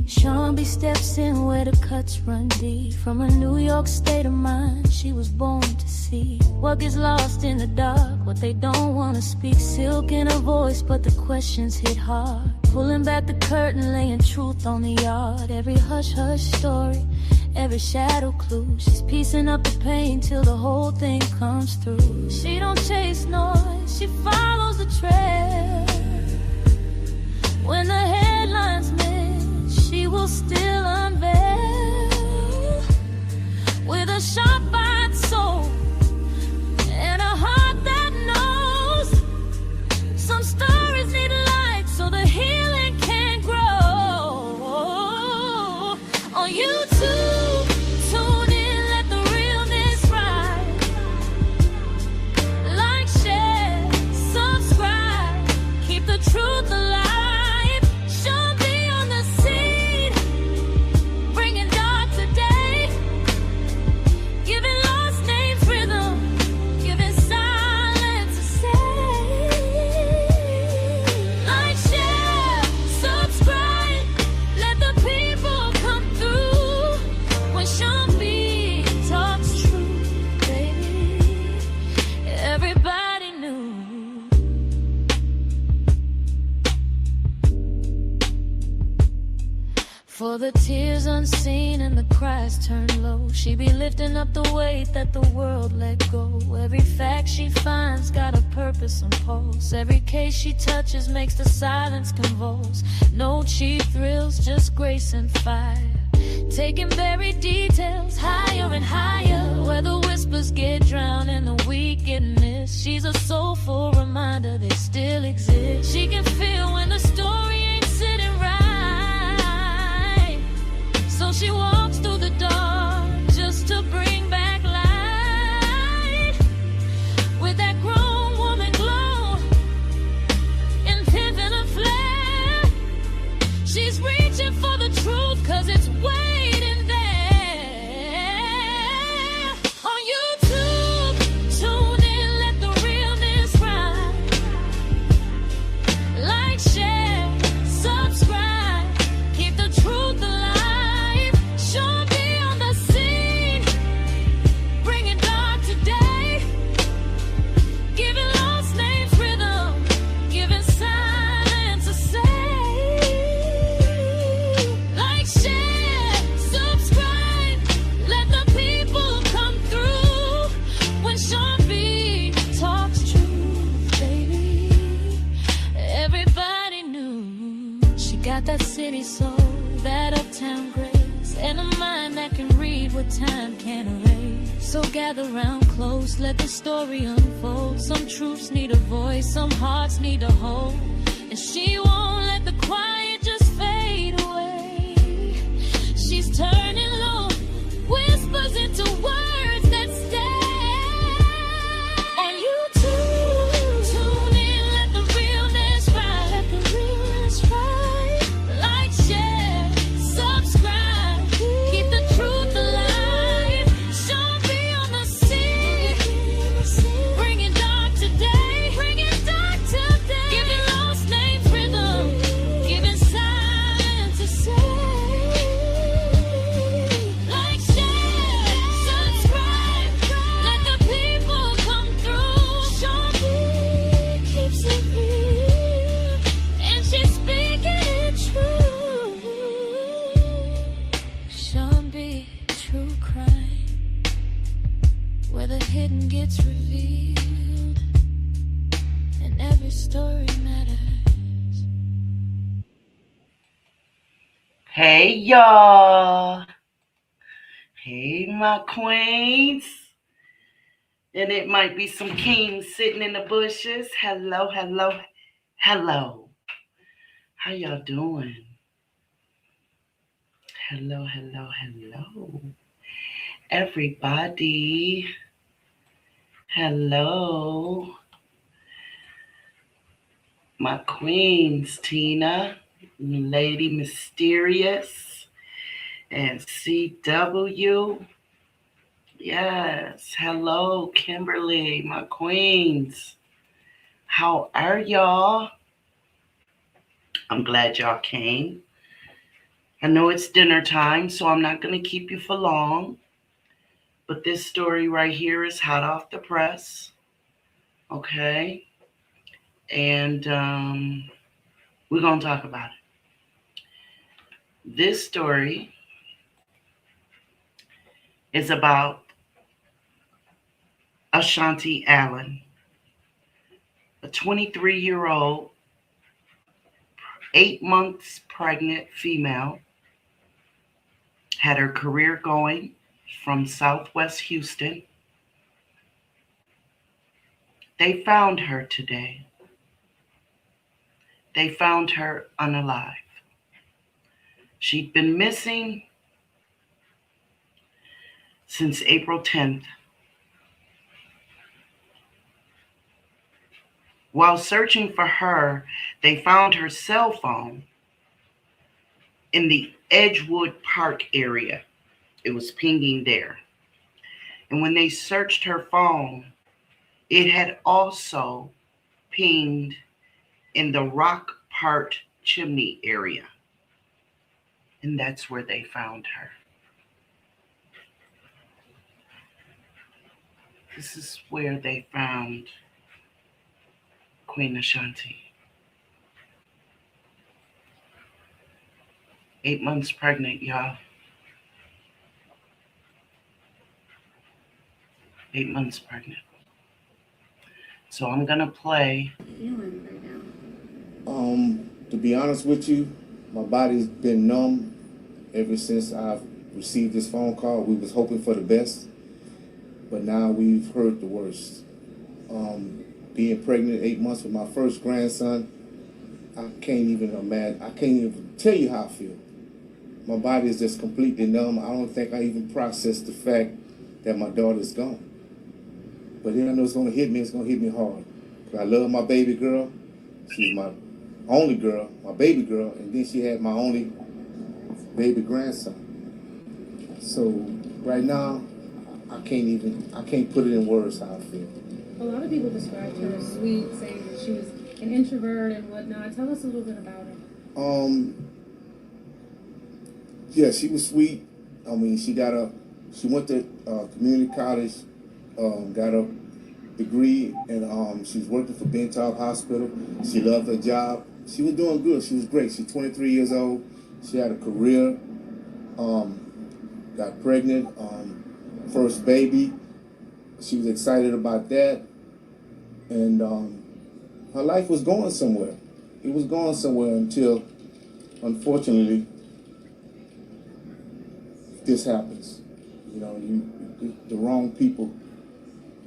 Sean B steps in where the cuts run deep. From a New York state of mind, she was born to see what gets lost in the dark, what they don't want to speak. Silk in her voice, but the questions hit hard. Pulling back the curtain, laying truth on the yard. Every hush-hush story, every shadow clue. She's piecing up the pain till the whole thing comes through. She don't chase noise, she follows the trail. When the headlines miss, she will still unveil. With a sharp-eyed soul and a heart that knows some stories need light so the healing can grow. On YouTube, tune in, let the realness ride. Like, share, subscribe, keep the truth alive. She'll be on the scene, bringing dark today, giving lost names rhythm, giving silence a say. Like, share, subscribe, let the people come through. When Sean B talks truth, baby, everybody knew. For the tears unseen and the cries turned low, she be lifting up the weight that the world let go. Every fact she finds got a purpose and pulse. Every case she touches makes the silence convulse. No cheap thrills, just grace and fire. Taking buried details higher and higher, where the whispers get drowned and the weak get missed. She's a soulful reminder they still exist. She can feel when the story ain't sitting right. So she walks through the dark just to bring back light. With that grown woman glow and pimping a flare, she's reaching for the truth, cause it's waiting there. On YouTube, tune in, let the realness ride. Like, share, subscribe, keep the truth alive. She'll be on the scene, bringing dark today, giving lost names rhythm, giving silence a say. Like, share, subscribe, let the people come through. When Sean B talks truth, baby, everybody knew. She got that city soul, that uptown grace, and a mind that can read what time can't erase. So gather round close, let the story unfold. Some truths need a voice, some hearts need a hold, and she won't let the quiet just fade away. She's turning low, whispers into words that stay. On YouTube, tune in, let the realness ride. Let the realness ride. Like, share, subscribe, keep the truth alive. She'll be on the scene, bringing dark today, giving lost names rhythm, giving silence a say. Like, share, subscribe, let the people come through. Sean B keeps it real, and she's speaking it true. Sean B, true crime, where the hidden gets revealed, and every story matters. Hey y'all. Hey my queens. And it might be some kings sitting in the bushes. Hello, hello, hello. How y'all doing? Hello, hello, hello. Everybody. Hello. My queens, Tina, Lady Mysterious, and CW. Yes. Hello, Kimberly, my queens. How are y'all? I'm glad y'all came. I know it's dinner time, so I'm not going to keep you for long. But this story right here is hot off the press. Okay. And we're going to talk about it. This story is about Ashanti Allen, a 23-year-old, 8 months pregnant female, had her career going from Southwest Houston. They found her today. They found her unalive. She'd been missing since April 10th. While searching for her, they found her cell phone in the Edgewood Park area. It was pinging there. And when they searched her phone, it had also pinged in the Rock Part Chimney area. And that's where they found her. This is where they found Queen Ashanti. 8 months pregnant, y'all. 8 months pregnant. So I'm gonna play. To be honest with you, my body's been numb ever since I've received this phone call. We was hoping for the best, but now we've heard the worst. Being pregnant 8 months with my first grandson, I can't even imagine. I can't even tell you how I feel. My body is just completely numb. I don't think I even processed the fact that my daughter's gone. But then I know it's gonna hit me. It's gonna hit me hard. 'Cause I love my baby girl. She's my only girl, my baby girl, and then she had my only baby grandson. So right now, I can't put it in words how I feel. A lot of people described her as sweet, saying that she was an introvert and whatnot. Tell us a little bit about her. Yeah, she was sweet. I mean, she went to community college, got a degree, and she's working for Bentall Hospital. She loved her job. She was doing good. She was great. She's 23 years old. She had a career, got pregnant, first baby. She was excited about that. And her life was going somewhere. It was going somewhere until, unfortunately, this happens. You know, the wrong people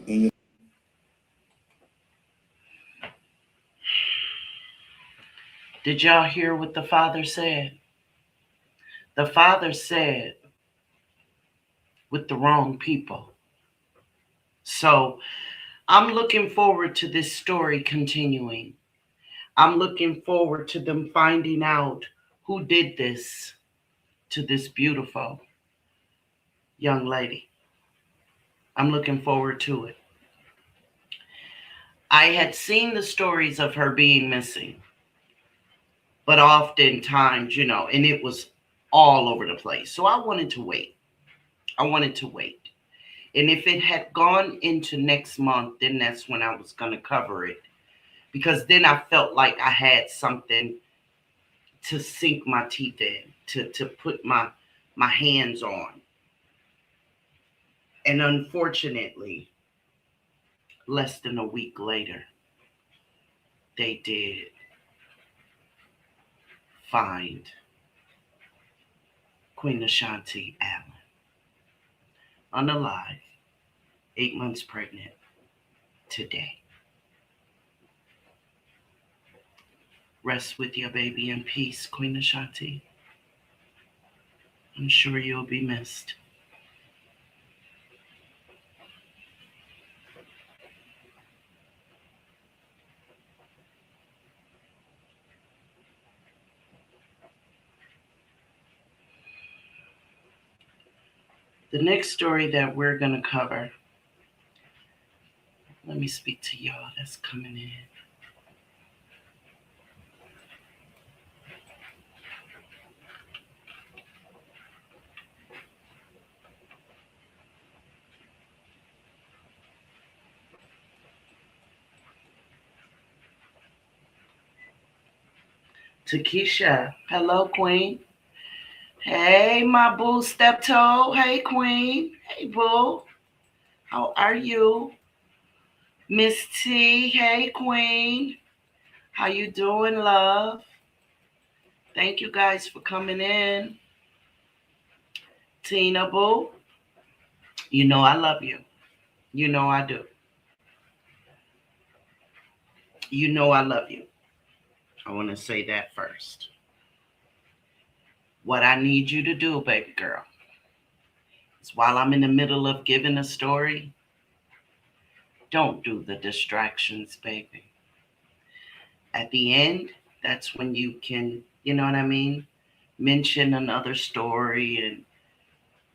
in your. Did y'all hear what the father said? The father said, with the wrong people. So I'm looking forward to this story continuing. I'm looking forward to them finding out who did this to this beautiful young lady. I'm looking forward to it. I had seen the stories of her being missing, but oftentimes, and it was all over the place. So I wanted to wait. And if it had gone into next month, then that's when I was going to cover it. Because then I felt like I had something to sink my teeth in, to put my hands on. And unfortunately, less than a week later, they did find Queen Ashanti Allen, unalive, 8 months pregnant, today. Rest with your baby in peace, Queen Ashanti. I'm sure you'll be missed. The next story that we're going to cover, let me speak to y'all that's coming in. Takesha. Hello, Queen. Hey, my boo steptoe. Hey, Queen. Hey, boo. How are you? Miss T. Hey, Queen. How you doing, love? Thank you guys for coming in. Tina, boo. You know I love you. You know I do. You know I love you. I want to say that first. What I need you to do, baby girl, is while I'm in the middle of giving a story, don't do the distractions, baby. At the end, that's when you can, you know what I mean, mention another story and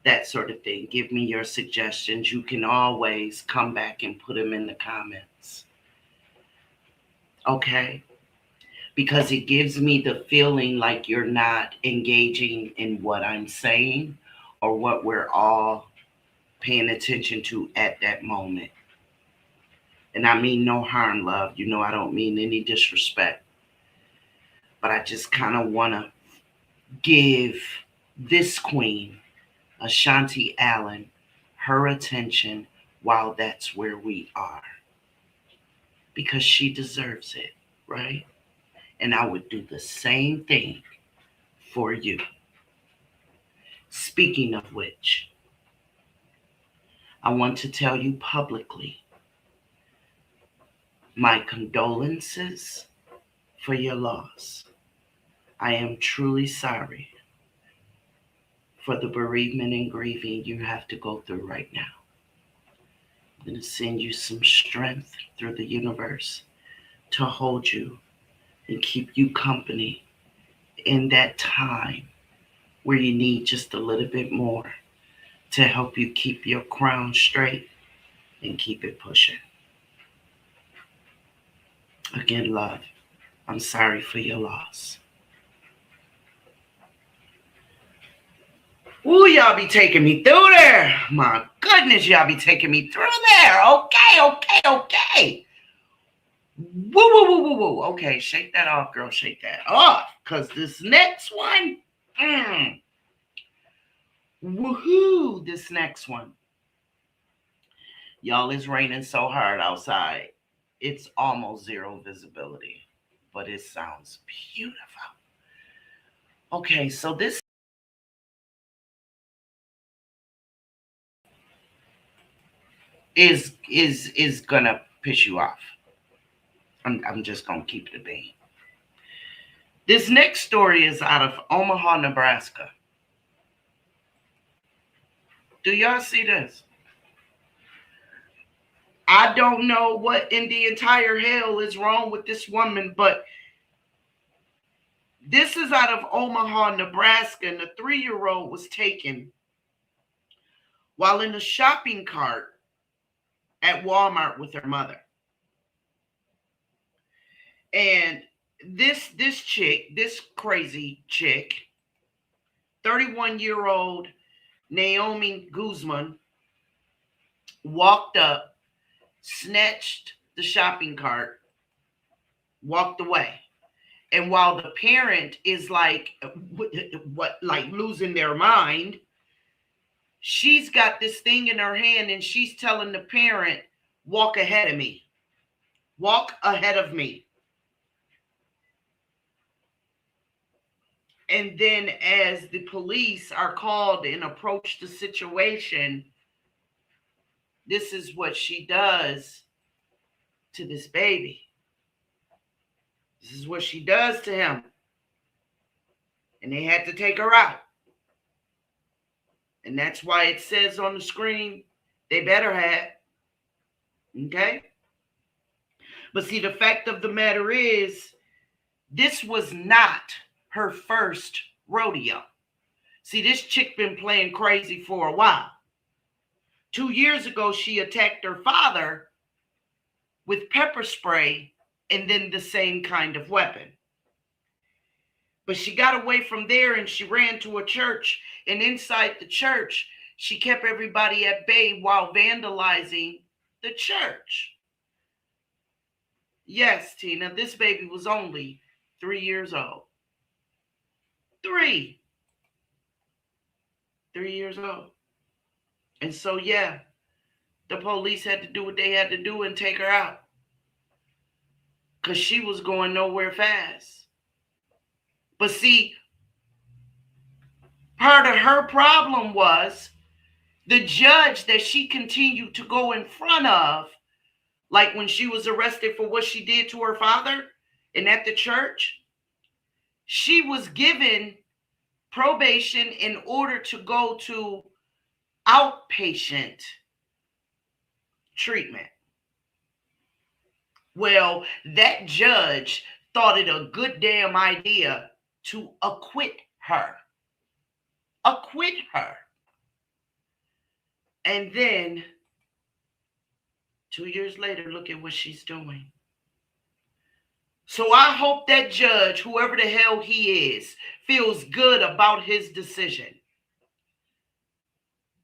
that sort of thing. Give me your suggestions. You can always come back and put them in the comments. Okay? Because it gives me the feeling like you're not engaging in what I'm saying or what we're all paying attention to at that moment. And I mean no harm, love. You know I don't mean any disrespect. But I just kind of want to give this queen, Ashanti Allen, her attention while that's where we are. Because she deserves it, right? And I would do the same thing for you. Speaking of which, I want to tell you publicly my condolences for your loss. I am truly sorry for the bereavement and grieving you have to go through right now. I'm going to send you some strength through the universe to hold you and keep you company in that time where you need just a little bit more to help you keep your crown straight and keep it pushing. Again, love, I'm sorry for your loss. Ooh, y'all be taking me through there. My goodness, y'all be taking me through there. Okay. Woo. Okay, shake that off, girl. Shake that off. Because this next one, woohoo, this next one. Y'all, it's raining so hard outside. It's almost zero visibility, but it sounds beautiful. Okay, so this is gonna piss you off. I'm just gonna keep it a bean. This next story is out of Omaha, Nebraska. Do y'all see this? I don't know what in the entire hell is wrong with this woman, but this is out of Omaha, Nebraska, and the 3-year-old was taken while in a shopping cart at Walmart with her mother. And this crazy chick, 31-year-old Naomi Guzman, walked up, snatched the shopping cart, walked away. And while the parent is like losing their mind, she's got this thing in her hand and she's telling the parent, walk ahead of me. Walk ahead of me. And then as the police are called and approach the situation, this is what she does to this baby. This is what she does to him. And they had to take her out. And that's why it says on the screen, they better have. Okay? But see, the fact of the matter is, this was not her first rodeo. See, this chick been playing crazy for a while. 2 years ago, she attacked her father with pepper spray and then the same kind of weapon. But she got away from there and she ran to a church. And inside the church, she kept everybody at bay while vandalizing the church. Yes, Tina, this baby was only 3 years old. 3 years old. And so, yeah, the police had to do what they had to do and take her out. Because she was going nowhere fast. But see, part of her problem was the judge that she continued to go in front of, like when she was arrested for what she did to her father and at the church, she was given probation in order to go to outpatient treatment. Well, that judge thought it a good damn idea to acquit her. Acquit her. And then 2 years later, look at what she's doing. So I hope that judge, whoever the hell he is, feels good about his decision.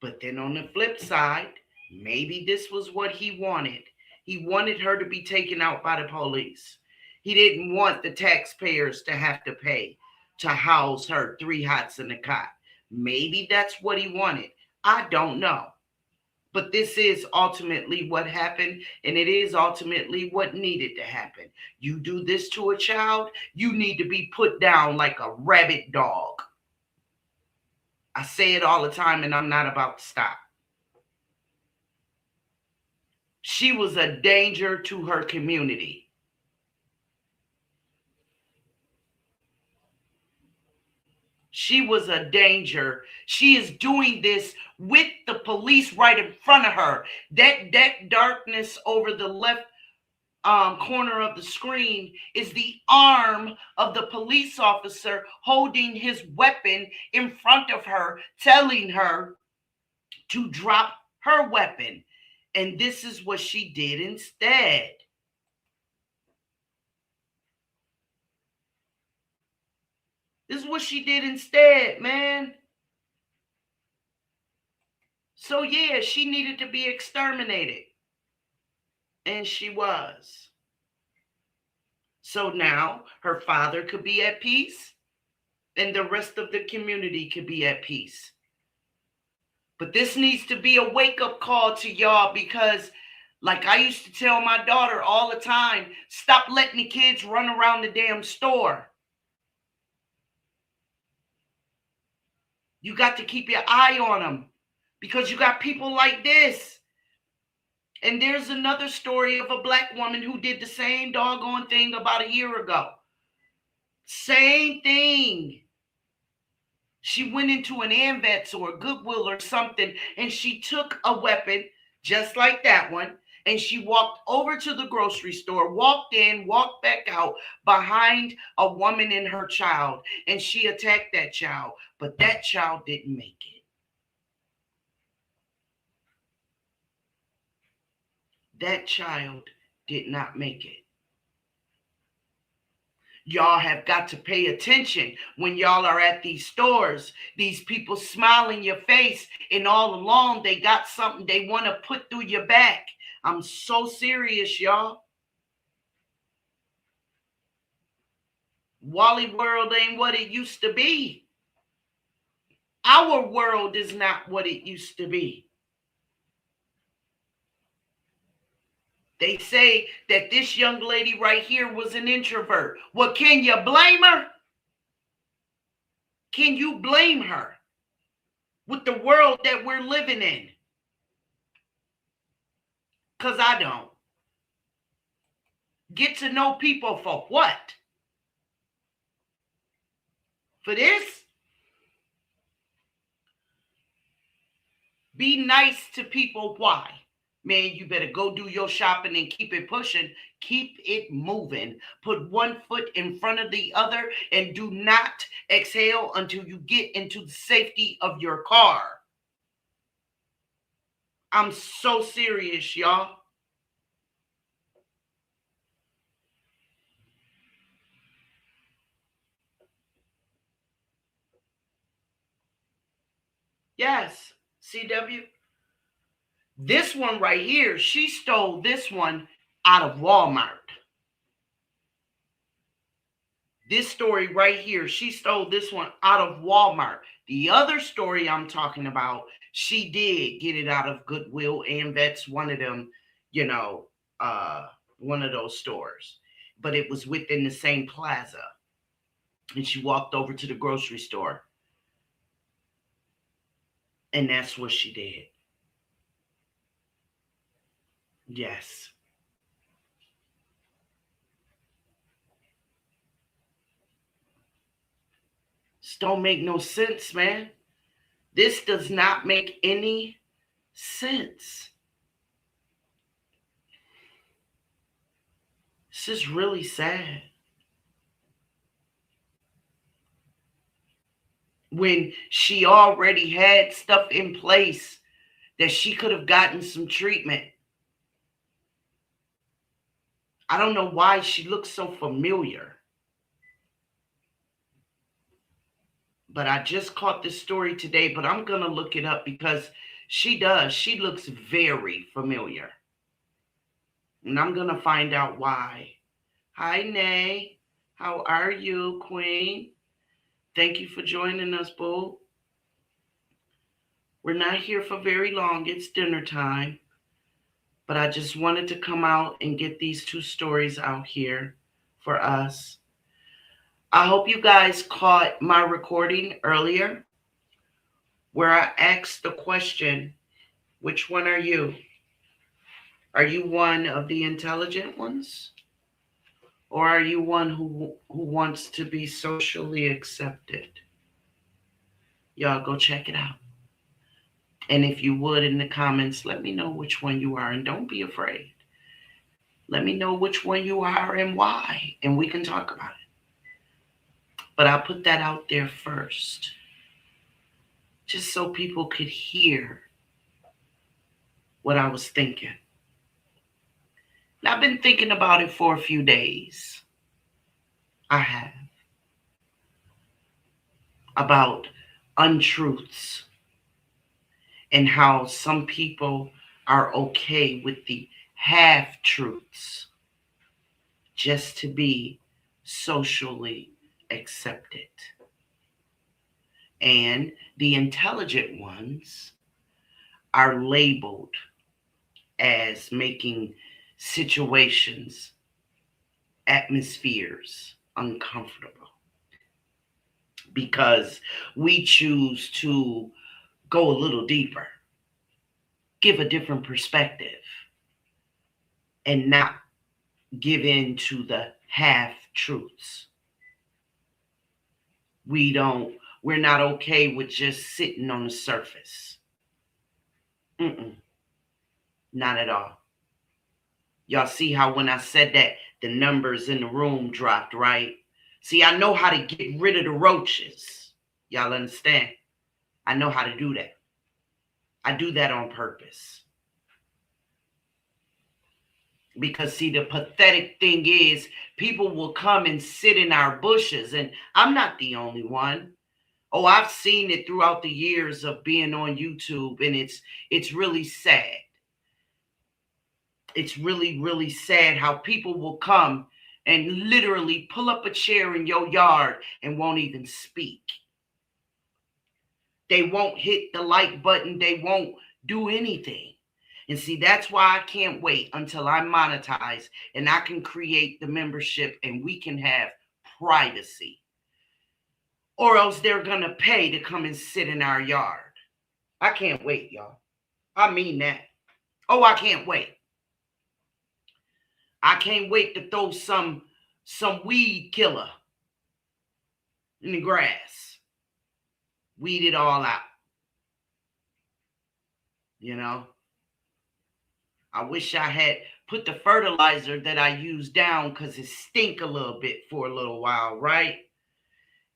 But then on the flip side, maybe this was what he wanted. He wanted her to be taken out by the police. He didn't want the taxpayers to have to pay to house her 3 hots in a cot. Maybe that's what he wanted. I don't know. But this is ultimately what happened, and it is ultimately what needed to happen. You do this to a child, you need to be put down like a rabid dog. I say it all the time, and I'm not about to stop. She was a danger to her community. She was a danger. She is doing this with the police right in front of her. That darkness over the left corner of the screen is the arm of the police officer holding his weapon in front of her, telling her to drop her weapon. And this is what she did instead. This is what she did instead, man. So yeah, she needed to be exterminated. And she was. So now her father could be at peace and the rest of the community could be at peace. But this needs to be a wake-up call to y'all, because like I used to tell my daughter all the time, stop letting the kids run around the damn store. You got to keep your eye on them because you got people like this. And there's another story of a black woman who did the same doggone thing about a year ago. Same thing. She went into an MNTHS or a Goodwill or something, and she took a weapon just like that one, and she walked over to the grocery store, walked in, walked back out behind a woman and her child, and she attacked that child, but that child didn't make it. That child did not make it. Y'all have got to pay attention when y'all are at these stores. These people smile in your face, and all along they got something they want to put through your back. I'm so serious, y'all. Wally world ain't what it used to be. Our world is not what it used to be. They say that this young lady right here was an introvert. Well, can you blame her? Can you blame her with the world that we're living in? Because I don't. Get to know people for what? For this? Be nice to people. Why? Man, you better go do your shopping and keep it pushing. Keep it moving. Put one foot in front of the other and do not exhale until you get into the safety of your car. I'm so serious, y'all. Yes, CW. This one right here, she stole this one out of Walmart. This story right here, she stole this one out of Walmart. The other story I'm talking about, she did get it out of Goodwill and Vets, one of them, one of those stores. But it was within the same plaza. And she walked over to the grocery store. And that's what she did. Yes. This don't make no sense, man. This does not make any sense. This is really sad. When she already had stuff in place that she could have gotten some treatment. I don't know why she looks so familiar. But I just caught this story today, but I'm going to look it up because she does. She looks very familiar. And I'm going to find out why. Hi, Nay. How are you, Queen? Thank you for joining us, boo. We're not here for very long. It's dinner time. But I just wanted to come out and get these two stories out here for us. I hope you guys caught my recording earlier where I asked the question, which one are you? Are you one of the intelligent ones? Or are you one who wants to be socially accepted? Y'all go check it out. And if you would, in the comments, let me know which one you are. And don't be afraid. Let me know which one you are and why. And we can talk about it. But I'll put that out there first. Just so people could hear what I was thinking. And I've been thinking about it for a few days. I have. About untruths. And how some people are okay with the half-truths just to be socially accepted. And the intelligent ones are labeled as making situations, atmospheres uncomfortable. Because we choose to go a little deeper, give a different perspective, and not give in to the half-truths. We're not okay with just sitting on the surface. Not at all. Y'all see how when I said that, the numbers in the room dropped, right? See, I know how to get rid of the roaches. Y'all understand? I know how to do that. I do that on purpose. Because see, the pathetic thing is people will come and sit in our bushes, and I'm not the only one. Oh, I've seen it throughout the years of being on YouTube, and it's really sad. It's really, really sad how people will come and literally pull up a chair in your yard and won't even speak. They won't hit the like button. They won't do anything. And see, that's why I can't wait until I monetize and I can create the membership and we can have privacy. Or else they're going to pay to come and sit in our yard. I can't wait, y'all. I mean that. Oh, I can't wait. I can't wait to throw some weed killer in the grass. Weed it all out. You know? I wish I had put the fertilizer that I use down because it stink a little bit for a little while, right?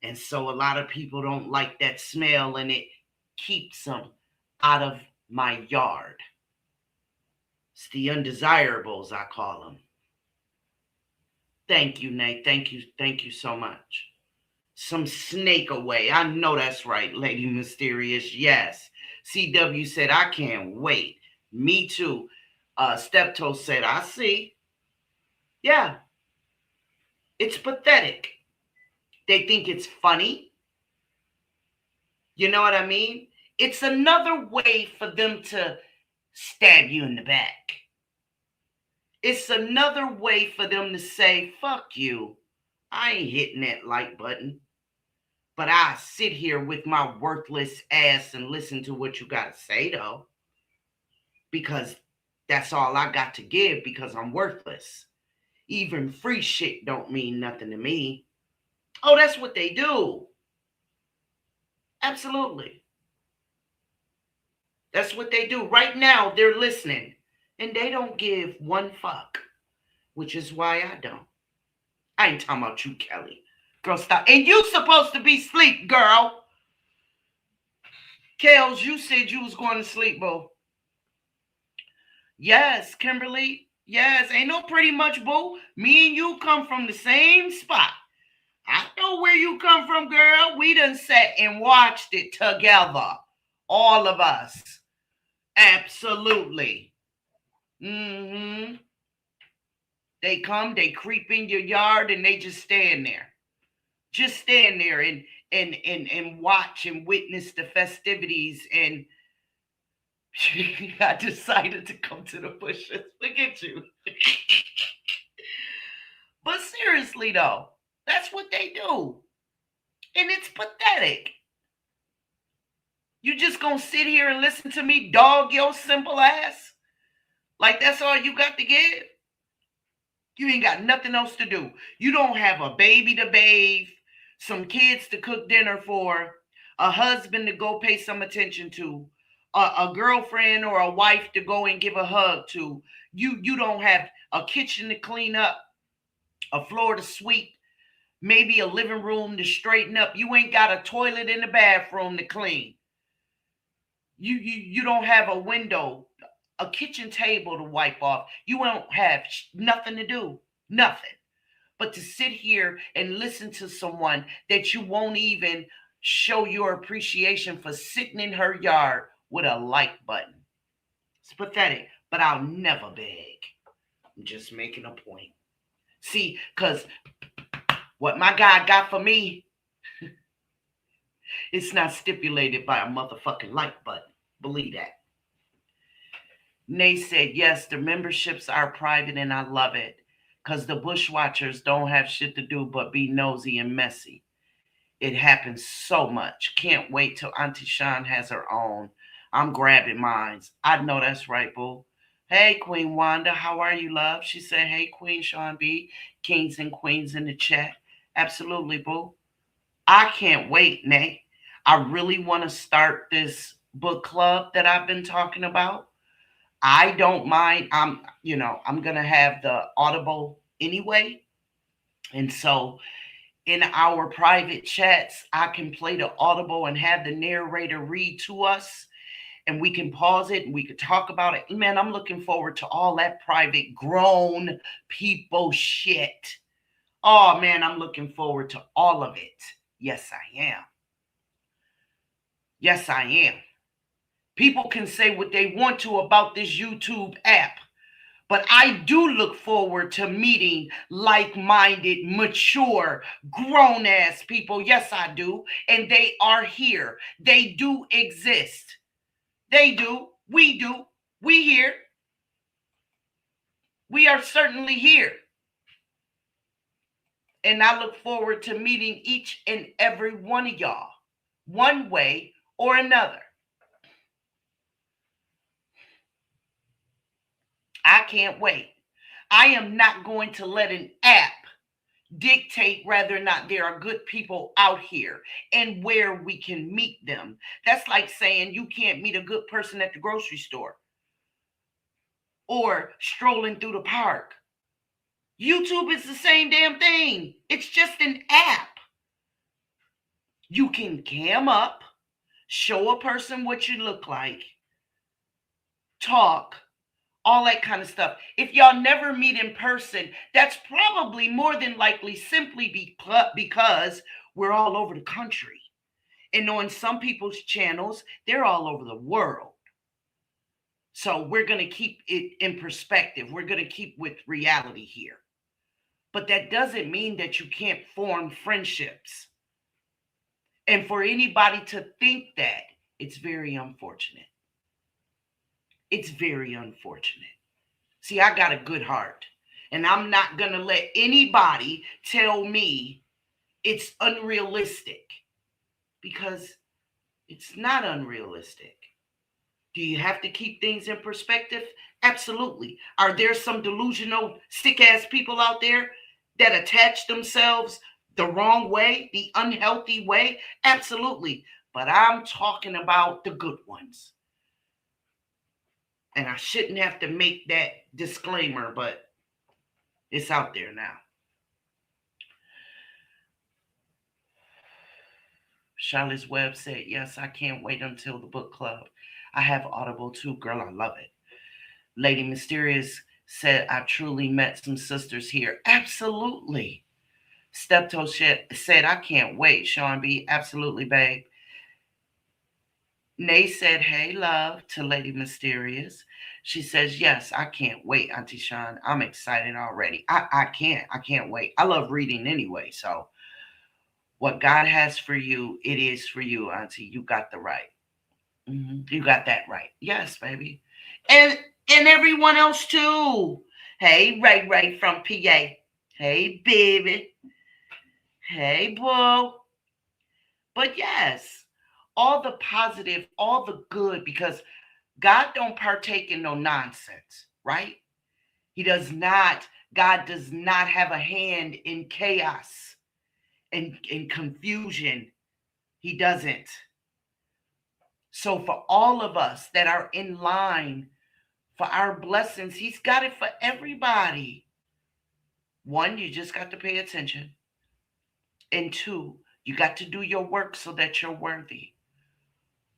And so a lot of people don't like that smell and it keeps them out of my yard. It's the undesirables, I call them. Thank you, Nate. Thank you so much. Some snake away. I know that's right, Lady Mysterious. Yes. CW said, I can't wait. Me too. Steptoe said, I see. Yeah. It's pathetic. They think it's funny. You know what I mean? It's another way for them to stab you in the back. It's another way for them to say, fuck you. I ain't hitting that like button. But I sit here with my worthless ass and listen to what you got to say, though. Because that's all I got to give, because I'm worthless. Even free shit don't mean nothing to me. Oh, that's what they do. Absolutely. That's what they do. Right now, they're listening. And they don't give one fuck. Which is why I don't. I ain't talking about you, Kelly. Girl, stop. And you supposed to be asleep, girl. Kels, you said you was going to sleep, boo. Yes, Kimberly. Yes, ain't no pretty much, boo. Me and you come from the same spot. I know where you come from, girl. We done sat and watched it together. All of us. Absolutely. Mm-hmm. They come, they creep in your yard, and they just stand there. Just stand there and watch and witness the festivities. And I decided to come to the bushes. Look at you. But seriously, though, that's what they do. And it's pathetic. You just gonna sit here and listen to me dog your simple ass? Like that's all you got to give? You ain't got nothing else to do. You don't have a baby to bathe, some kids to cook dinner for, a husband to go pay some attention to, a girlfriend or a wife to go and give a hug to. You don't have a kitchen to clean up, a floor to sweep, maybe a living room to straighten up. You ain't got a toilet in the bathroom to clean. You don't have a window, a kitchen table to wipe off. You won't have nothing to do. Nothing. But to sit here and listen to someone that you won't even show your appreciation for sitting in her yard with a like button. It's pathetic, but I'll never beg. I'm just making a point. See, because what my God got for me, it's not stipulated by a motherfucking like button. Believe that. Nay said, yes, the memberships are private and I love it because the bushwatchers don't have shit to do but be nosy and messy. It happens so much. Can't wait till Auntie Sean has her own. I'm grabbing mine. I know that's right, boo. Hey, Queen Wanda, how are you, love? She said, hey, Queen Sean B. Kings and queens in the chat. Absolutely, boo. I can't wait, Nay. I really want to start this book club that I've been talking about. I don't mind. I'm going to have the Audible anyway. And so in our private chats, I can play the Audible and have the narrator read to us. And we can pause it and we could talk about it. Man, I'm looking forward to all that private grown people shit. Oh, man, I'm looking forward to all of it. Yes, I am. Yes, I am. People can say what they want to about this YouTube app, but I do look forward to meeting like-minded, mature, grown-ass people. Yes, I do. And they are here. They do exist. They do. We do. We here. We are certainly here. And I look forward to meeting each and every one of y'all, one way or another. I can't wait. I am not going to let an app dictate whether or not there are good people out here and where we can meet them. That's like saying you can't meet a good person at the grocery store or strolling through the park. YouTube is the same damn thing. It's just an app. You can cam up, show a person what you look like, talk, all that kind of stuff. If y'all never meet in person, that's probably more than likely simply because we're all over the country. And on some people's channels, they're all over the world. So we're going to keep it in perspective. We're going to keep with reality here. But that doesn't mean that you can't form friendships. And for anybody to think that, it's very unfortunate. It's very unfortunate. See, I got a good heart, and I'm not going to let anybody tell me it's unrealistic, because it's not unrealistic. Do you have to keep things in perspective? Absolutely. Are there some delusional, sick ass people out there that attach themselves the wrong way, the unhealthy way? Absolutely. But I'm talking about the good ones. And I shouldn't have to make that disclaimer, but it's out there now. Charlotte's Webb said, yes, I can't wait until the book club. I have Audible too, girl. I love it. Lady Mysterious said, I truly met some sisters here. Absolutely. Steptoe said, I can't wait, Sean B. Absolutely, babe. Nay said, hey, love, to Lady Mysterious. She says, yes, I can't wait, Auntie Sean. I'm excited already. I can't wait. I love reading anyway. So what God has for you, it is for you, Auntie. You got the right. You got that right. Yes, baby. And everyone else too. Hey, Ray from PA. Hey, baby. Hey, boo. But yes, all the positive, all the good, because God don't partake in no nonsense, right? God does not have a hand in chaos and in confusion. He doesn't. So for all of us that are in line for our blessings, he's got it for everybody. One, you just got to pay attention. And two, you got to do your work so that you're worthy.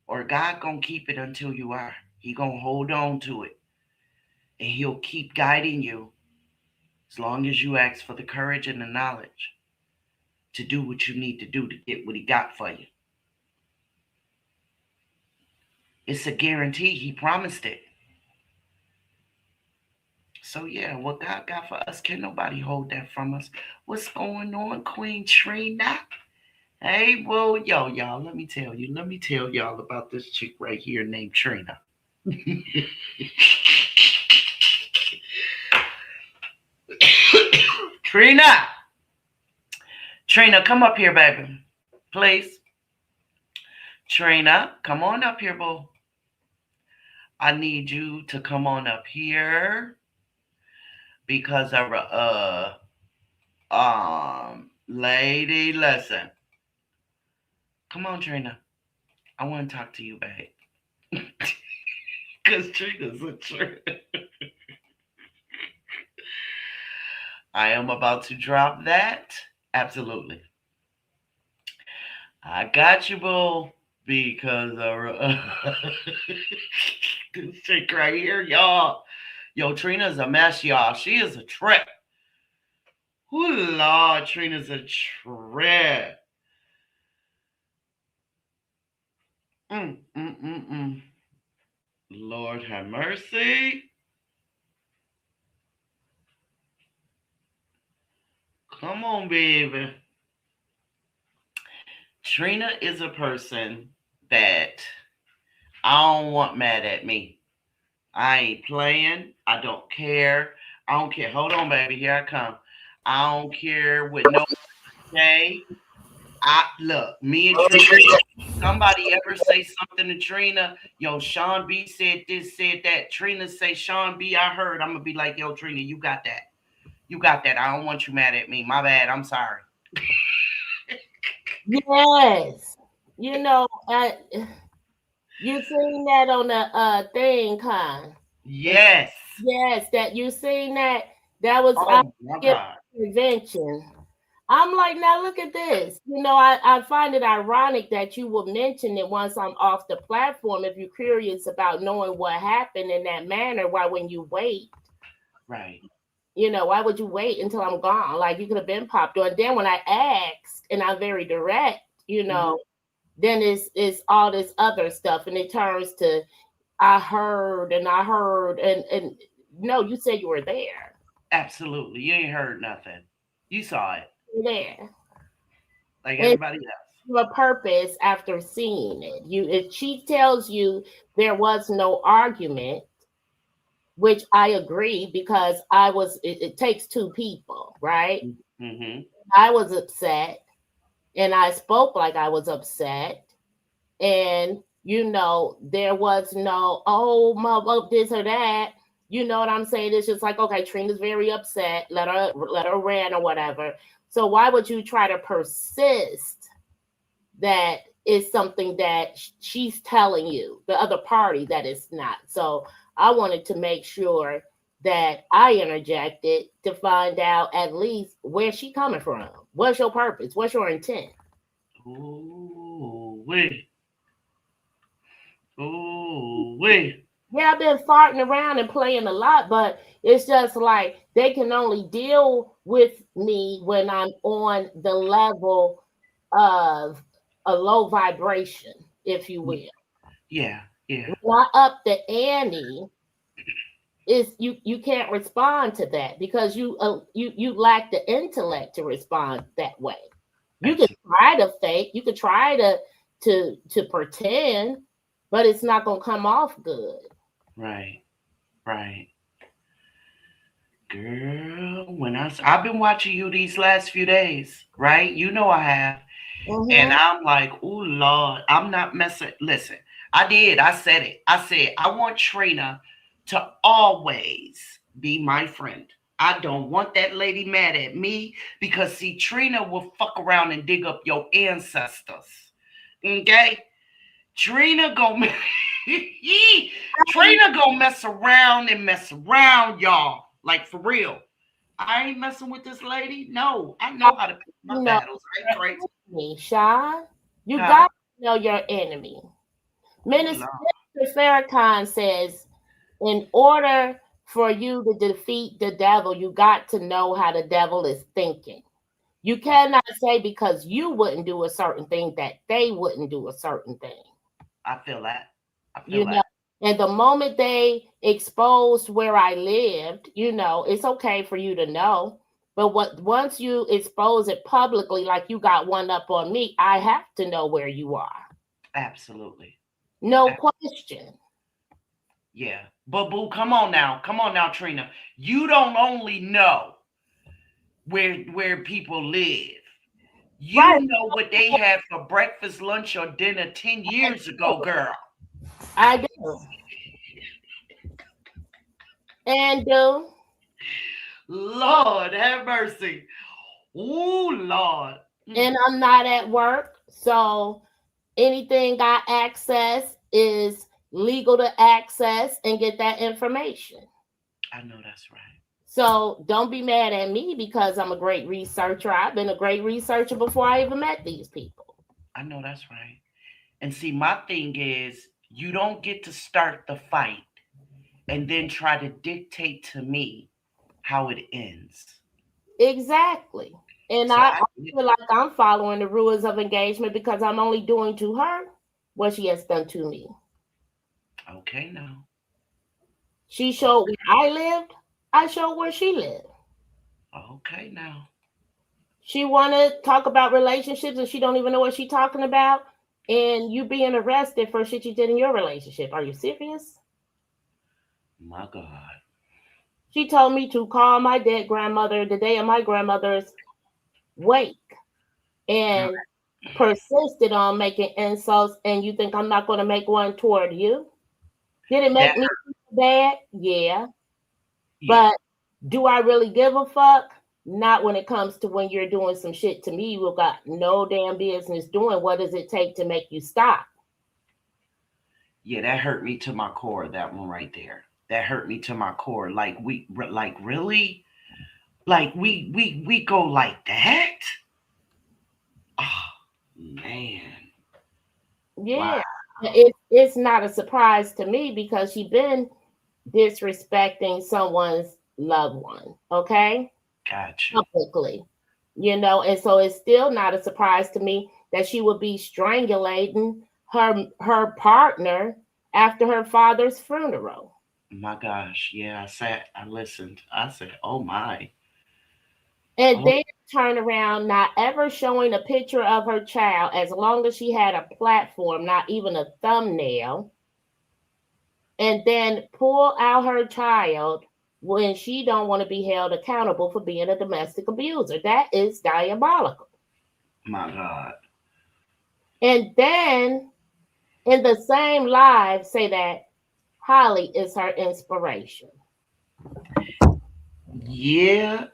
Or God gonna keep it until you are. He gonna hold on to it. And he'll keep guiding you as long as you ask for the courage and the knowledge to do what you need to do to get what he got for you. It's a guarantee. He promised it. So yeah, what God got for us, can nobody hold that from us. What's going on, Queen Trina? Hey, well, y'all, let me tell y'all about this chick right here named Trina. Trina, come up here, baby. Please. Trina, come on up here, boo. I need you to come on up here because lady, listen. Come on, Trina. I want to talk to you, babe. Because Trina's a trip. I am about to drop that. Absolutely. I got you, boo. Because this chick right here, y'all. Yo, Trina's a mess, y'all. She is a trip. Ooh, Lord, Trina's a trip. Lord have mercy. Come on, baby. Trina is a person that I don't want mad at me. I ain't playing. I don't care. I don't care. Hold on, baby. Here I come. I don't care what no say. Look, me and Trina, somebody ever say something to Trina, yo, Sean B said this, said that. Trina say, Sean B, I heard. I'm gonna be like, yo, Trina, you got that. You got that. I don't want you mad at me. My bad. I'm sorry. Yes. You know, you seen that on the thing, Con. Yes. Yes, that you seen that. That was my God. prevention. I'm like, now look at this. You know, I find it ironic that you will mention it once I'm off the platform. If you're curious about knowing what happened in that manner, why when you wait? Right. You know, why would you wait until I'm gone? Like you could have been popped on. Then when I asked, and I'm very direct, you know, then it's all this other stuff, and it turns to I heard and no, you said you were there. Absolutely. You ain't heard nothing. You saw it there. like And everybody else. a purpose after seeing it. If she tells you there was no argument, which I agree because it takes two people, right? Mm-hmm. I was upset and I spoke like I was upset. And, there was no, oh, mother, this or that. You know what I'm saying? It's just like, okay, Trina's very upset. Let her rant or whatever. So why would you try to persist that is something that she's telling you, the other party, that it's not? So I wanted to make sure that I interjected to find out at least where she coming from. What's your purpose? What's your intent? Ooh, wait. Ooh, wait. Yeah, I've been farting around and playing a lot, but it's just like they can only deal with me when I'm on the level of a low vibration, if you will. Yeah, yeah. When I up the ante, is you can't respond to that because you lack the intellect to respond that way. You could Absolutely. try to fake, you could try to pretend, but it's not gonna come off good. Right, right. Girl, I've been watching you these last few days, right? You know I have. And Mm-hmm. I'm like, oh Lord, I'm not messing. Listen, I did. I said it. I said, I want Trina to always be my friend. I don't want that lady mad at me because, see, Trina will fuck around and dig up your ancestors. Okay? Trina go Trina go mess around, y'all. Like for real. I ain't messing with this lady. No, I know how to pick my You know battles. I ain't crazy. me, Sean. You Huh? got to know your enemy. Oh Minister Lord. Farrakhan says, in order for you to defeat the devil, you got to know how the devil is thinking. You cannot say because you wouldn't do a certain thing that they wouldn't do a certain thing. I feel that. I feel You know, that. and the moment they exposed where I lived, it's okay for you to know. But once you expose it publicly, like you got one up on me, I have to know where you are. Absolutely. No question. Yeah. But boo, come on now. Come on now, Trina. You don't only know where people live. You Right. know what they had for breakfast, lunch, or dinner 10 years ago, girl. I do. And do. Lord have mercy. Ooh, Lord. And I'm not at work. So anything I access is legal to access and get that information. I know that's right. So don't be mad at me because I'm a great researcher. I've been a great researcher before I even met these people. I know that's right. And see, my thing is, you don't get to start the fight and then try to dictate to me how it ends. Exactly. And So I I feel like I'm following the rules of engagement because I'm only doing to her what she has done to me. okay now. She showed where I lived, I showed where she lived. Okay now. She want to talk about relationships and she don't even know what she's talking about. And you being arrested for shit you did in your relationship. Are you serious? My God. She told me to call my dead grandmother the day of my grandmother's wake Girl, and persisted on making insults. And you think I'm not going to make one toward you? Did it that make me feel bad? Yeah. yeah. But do I really give a fuck? Not when it comes to when you're doing some shit to me you got no damn business doing. What does it take to make you stop? Yeah, that hurt me to my core, that one right there. That hurt me to my core. Like really? Like we go like that? Oh man. Wow. Yeah. It's not a surprise to me because she been disrespecting someone's loved one, okay? Gotcha. Publicly. And so it's still not a surprise to me that she would be strangulating her partner after her father's funeral. My gosh. Yeah, I listened. I said, oh my. And Oh, then turn around, not ever showing a picture of her child as long as she had a platform, not even a thumbnail, and then pull out her child when she don't want to be held accountable for being a domestic abuser. That is diabolical. my God. And then in the same live say that Holly is her inspiration. Yeah,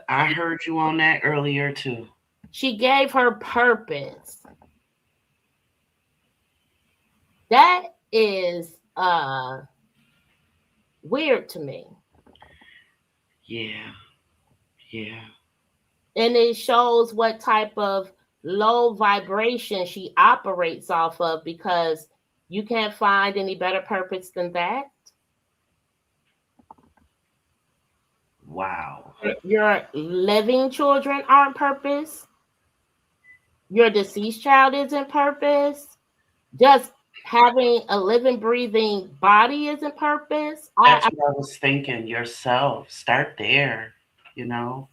I heard you on that earlier too. She gave her purpose. That is weird to me. Yeah, yeah. And it shows what type of low vibration she operates off of, because you can't find any better purpose than that. Wow. Your living children aren't purpose. Your deceased child isn't purpose. Just having a living, breathing body isn't purpose. That's what I was thinking. Yourself. Start there.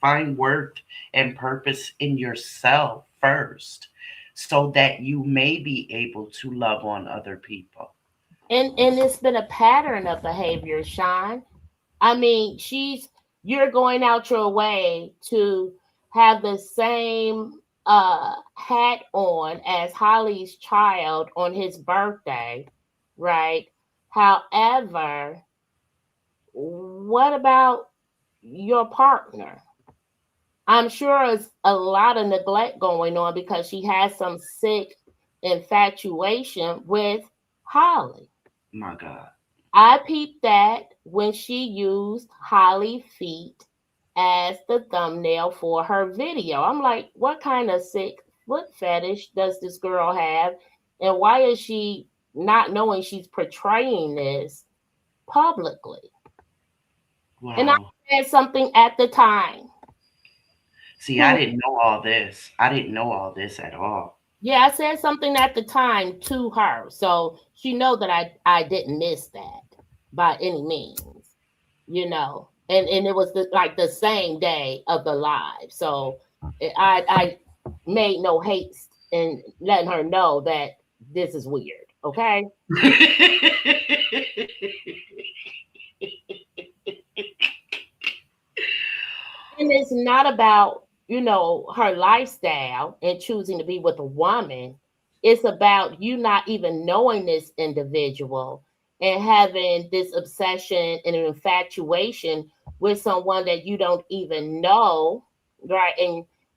Find worth and purpose in yourself first so that you may be able to love on other people. And it's been a pattern of behavior, Sean. I mean, you're going out your way to have the same hat on as Holly's child on his birthday, right? However, what about your partner? I'm sure it's a lot of neglect going on because she has some sick infatuation with Holly. My God. I peeped that when she used Holly feet as the thumbnail for her video. I'm like, what kind of sick foot fetish does this girl have? And why is she not knowing she's portraying this publicly? Wow. And I said something at the time. See, I didn't know all this. I didn't know all this at all. Yeah, I said something at the time to her. So she know that I didn't miss that by any means, And it was like the same day of the live. So I made no haste in letting her know that this is weird. Okay. And it's not about, her lifestyle and choosing to be with a woman. It's about you not even knowing this individual and having this obsession and an infatuation with someone that you don't even know, right?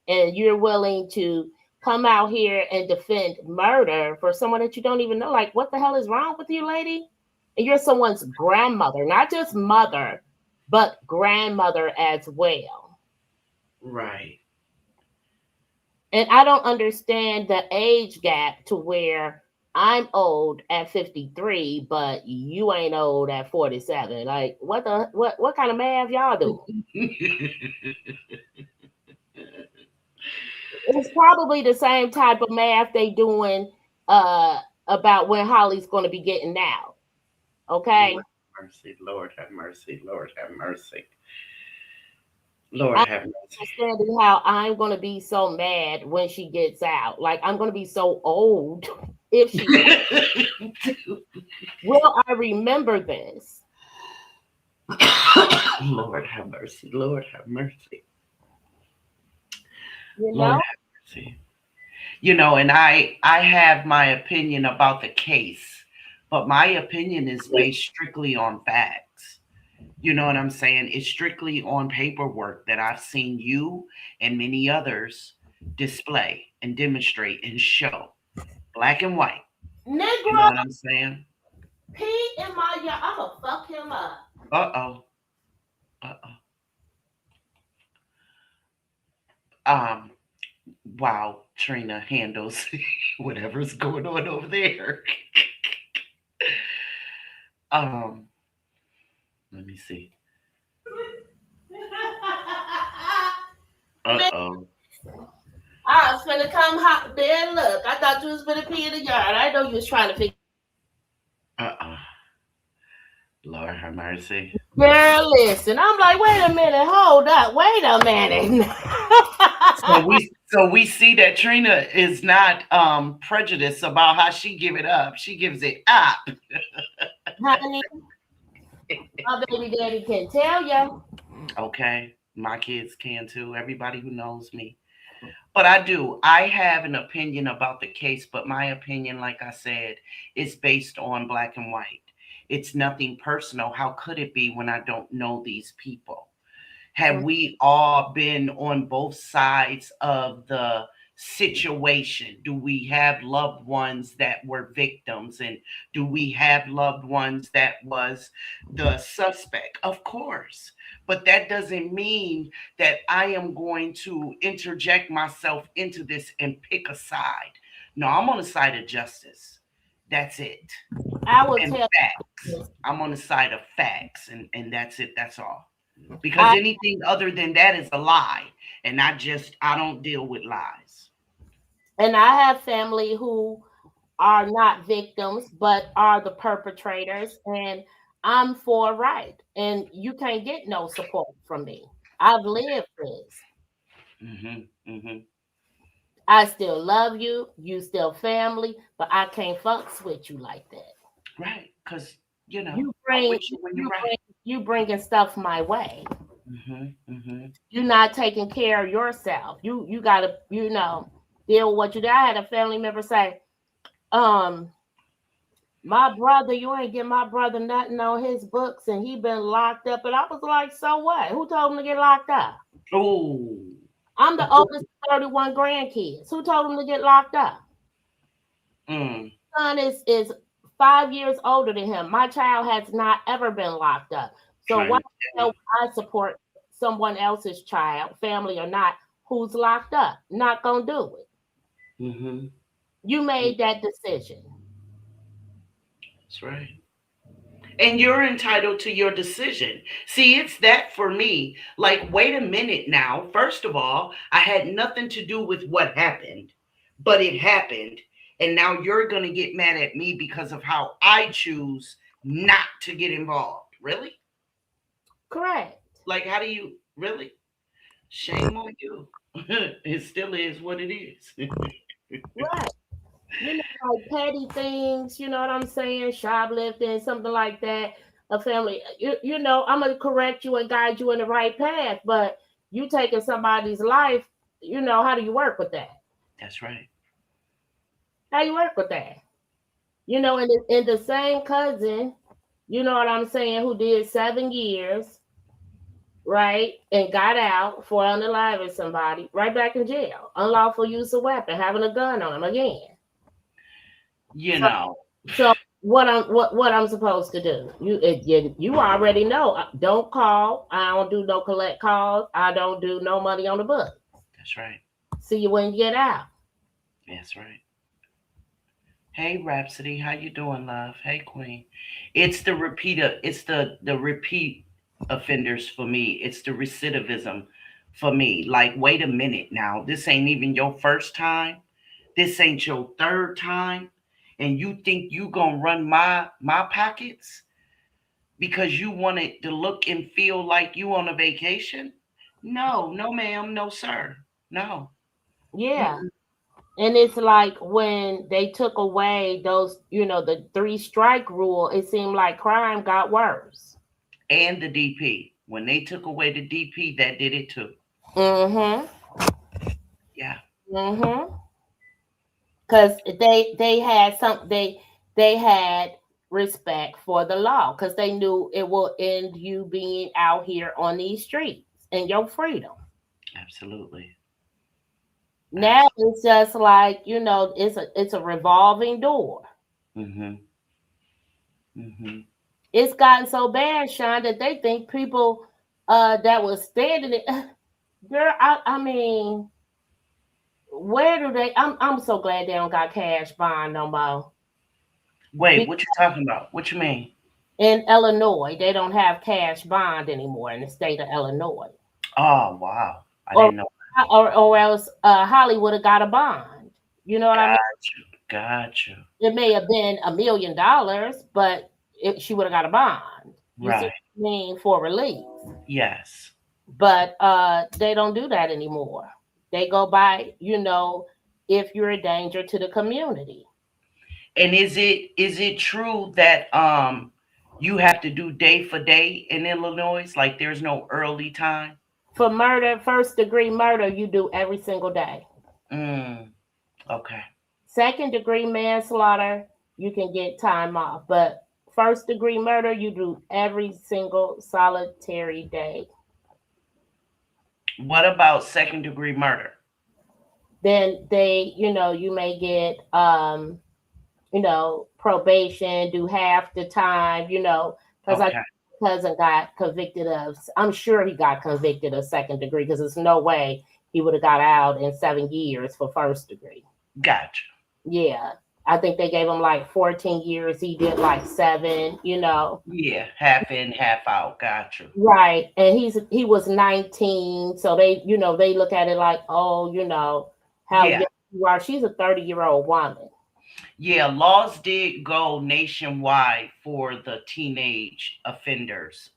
And you're willing to come out here and defend murder for someone that you don't even know. Like, what the hell is wrong with you, lady? And you're someone's grandmother, not just mother, but grandmother as well. Right. And I don't understand the age gap to where I'm old at 53, but you ain't old at 47. Like, what kind of math y'all doing? It's probably the same type of math they doing about when Holly's going to be getting out. Okay. Lord have mercy. Lord have mercy. Lord have mercy. Understanding how I'm going to be so mad when she gets out. Like, I'm going to be so old if she will I remember this? Lord have mercy. Lord have mercy. Lord have mercy. And I have my opinion about the case, but my opinion is based strictly on facts. You know what I'm saying? It's strictly on paperwork that I've seen you and many others display and demonstrate and show. Black and white. Negro. You know what I'm saying? Pete in my yard. I'm going to fuck him up. Uh-oh. Wow, Trina handles whatever's going on over there. Let me see. Uh-oh. I was finna come hop there and look. I thought you was finna pee in the yard. I know you was trying to figure. Lord have mercy. Girl, listen. I'm like, wait a minute, hold up, wait a minute. So we see that Trina is not prejudiced about how she give it up. She gives it up. Honey, my baby daddy can tell you. Okay. My kids can too. Everybody who knows me. But I do. I have an opinion about the case, but my opinion, like I said, is based on black and white. It's nothing personal. How could it be when I don't know these people? Have we all been on both sides of the situation? Do we have loved ones that were victims, and do we have loved ones that was the suspect? Of course. But that doesn't mean that I am going to interject myself into this and pick a side. No, I'm on the side of justice. That's it. I will And tell facts. you. I'm on the side of facts, and that's it. That's all. Because anything other than that is a lie. And I don't deal with lies. And I have family who are not victims, but are the perpetrators. And I'm for right. And you can't get no support from me. I've lived this. I still love you. You still family, but I can't fucks with you like that. Right. Because, you know, You I'm bring with you when you're right. you bringing stuff my way. Mm-hmm. You're not taking care of yourself. You gotta, deal with what you do. I had a family member say, my brother, you ain't give my brother nothing on his books and he been locked up. And I was like, so what? Who told him to get locked up? Oh. I'm the oldest of 31 grandkids. Who told him to get locked up? Son is 5 years older than him. My child has not ever been locked up. So why would I support someone else's child, family or not, who's locked up? Not gonna do it. You made that decision. That's right. And you're entitled to your decision. See, it's that for me. Like, wait a minute now. First of all, I had nothing to do with what happened, but it happened. And now you're going to get mad at me because of how I choose not to get involved. Really? Correct. Like, how do you really? Shame on you. It still is what it is. Right. Like petty things, you know what I'm saying? Shoplifting, something like that. A family, I'm gonna correct you and guide you in the right path, but you taking somebody's life, how do you work with that? That's right. How you work with that? And the same cousin, you know what I'm saying, who did 7 years, right, and got out for unaliving somebody, right back in jail, unlawful use of weapon, having a gun on him again. So what I'm supposed to do? You already know. Don't call. I don't do no collect calls. I don't do no money on the book. That's right. See you when you get out. That's right. Hey Rhapsody, how you doing, love? Hey Queen. It's the repeater. It's the repeat offenders for me. It's the recidivism for me. Like, wait a minute now. This ain't even your first time. This ain't your third time. And you think you gonna run my pockets because you want it to look and feel like you on a vacation? No, ma'am, no, sir. No. Yeah. And it's like when they took away those, the 3-strike rule, it seemed like crime got worse. And the DP. When they took away the DP, that did it too. Yeah. Because they had respect for the law because they knew it will end you being out here on these streets and your freedom. Absolutely. Now it's just like, it's a revolving door. It's gotten so bad, Sean, that they think people that was standing it. Girl, I mean, where do they? I'm so glad they don't got cash bond no more. Wait, what you talking about? What you mean? In Illinois, they don't have cash bond anymore in the state of Illinois. Oh wow, I didn't know. Or else Hollywood have got a bond. You know what I mean? Got you. It may have been $1 million, but she would have got a bond. You right. mean for release. Yes. But they don't do that anymore. They go by, if you're a danger to the community. And is it true that you have to do day for day in Illinois? Like there's no early time? For murder, first degree murder, you do every single day. Mm, okay. Second degree manslaughter, you can get time off. But first degree murder, you do every single solitary day. What about second degree murder? Then you may get probation, do half the time, because Okay. my cousin got convicted of, I'm sure he got convicted of second degree because there's no way he would have got out in 7 years for first degree. Gotcha. Yeah. I think they gave him like 14 years. He did like 7. Yeah, half in, half out. Gotcha. Right. And he was 19. So they look at it like, oh, how Yeah. young you are. She's a 30-year-old woman. Yeah, laws did go nationwide for the teenage offenders.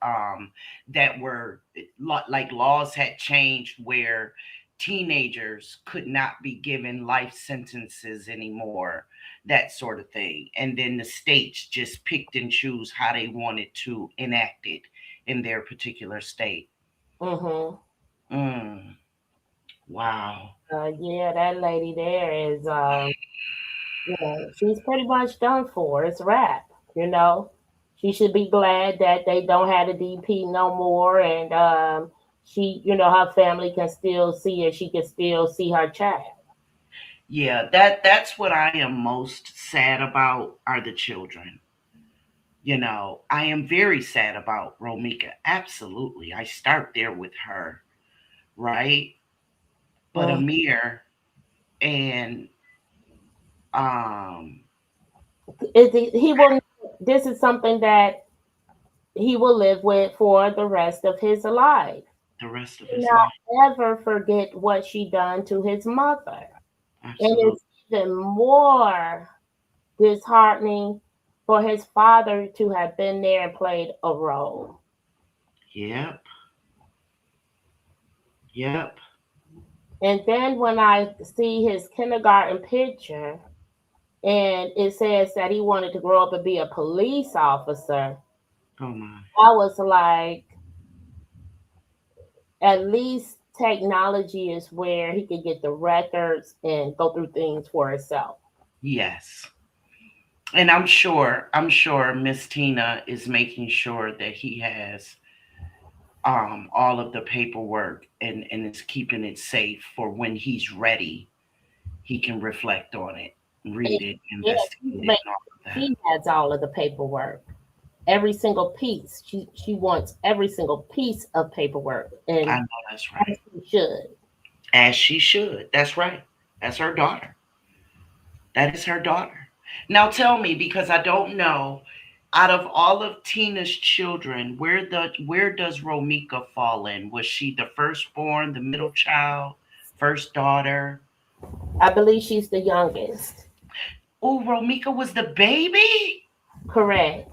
That were like laws had changed where teenagers could not be given life sentences anymore, that sort of thing. And then the states just picked and choose how they wanted to enact it in their particular state. Mm-hmm. Mm, wow. Yeah, that lady there is, she's pretty much done for. It's a wrap, She should be glad that they don't have the DP no more, and she, her family can still see her. She can still see her child. Yeah, that's what I am most sad about are the children. I am very sad about Romika. Absolutely. I start there with her, right? But Mm. Amir and um He will. This is something that he will live with for the rest of his life. the rest of his life. Not ever forget what she done to his mother. And Absolutely. it's even more disheartening for his father to have been there and played a role. Yep. Yep. And then when I see his kindergarten picture and it says that he wanted to grow up and be a police officer, Oh my. I was like, at least technology is where he could get the records and go through things for himself. Yes. And I'm sure Miss Tina is making sure that he has all of the paperwork and is keeping it safe for when he's ready, he can reflect on it, read it, Yeah, investigate it, and all of that. she has all of the paperwork, every single piece. She wants every single piece of paperwork, I and know that's right. she should. As she should. That's right. That's her daughter. That is her daughter. Now tell me, because I don't know, out of all of Tina's children, where does Romika fall in? Was she the firstborn, the middle child, first daughter? I believe she's the youngest. Oh, Romika was the baby? Correct.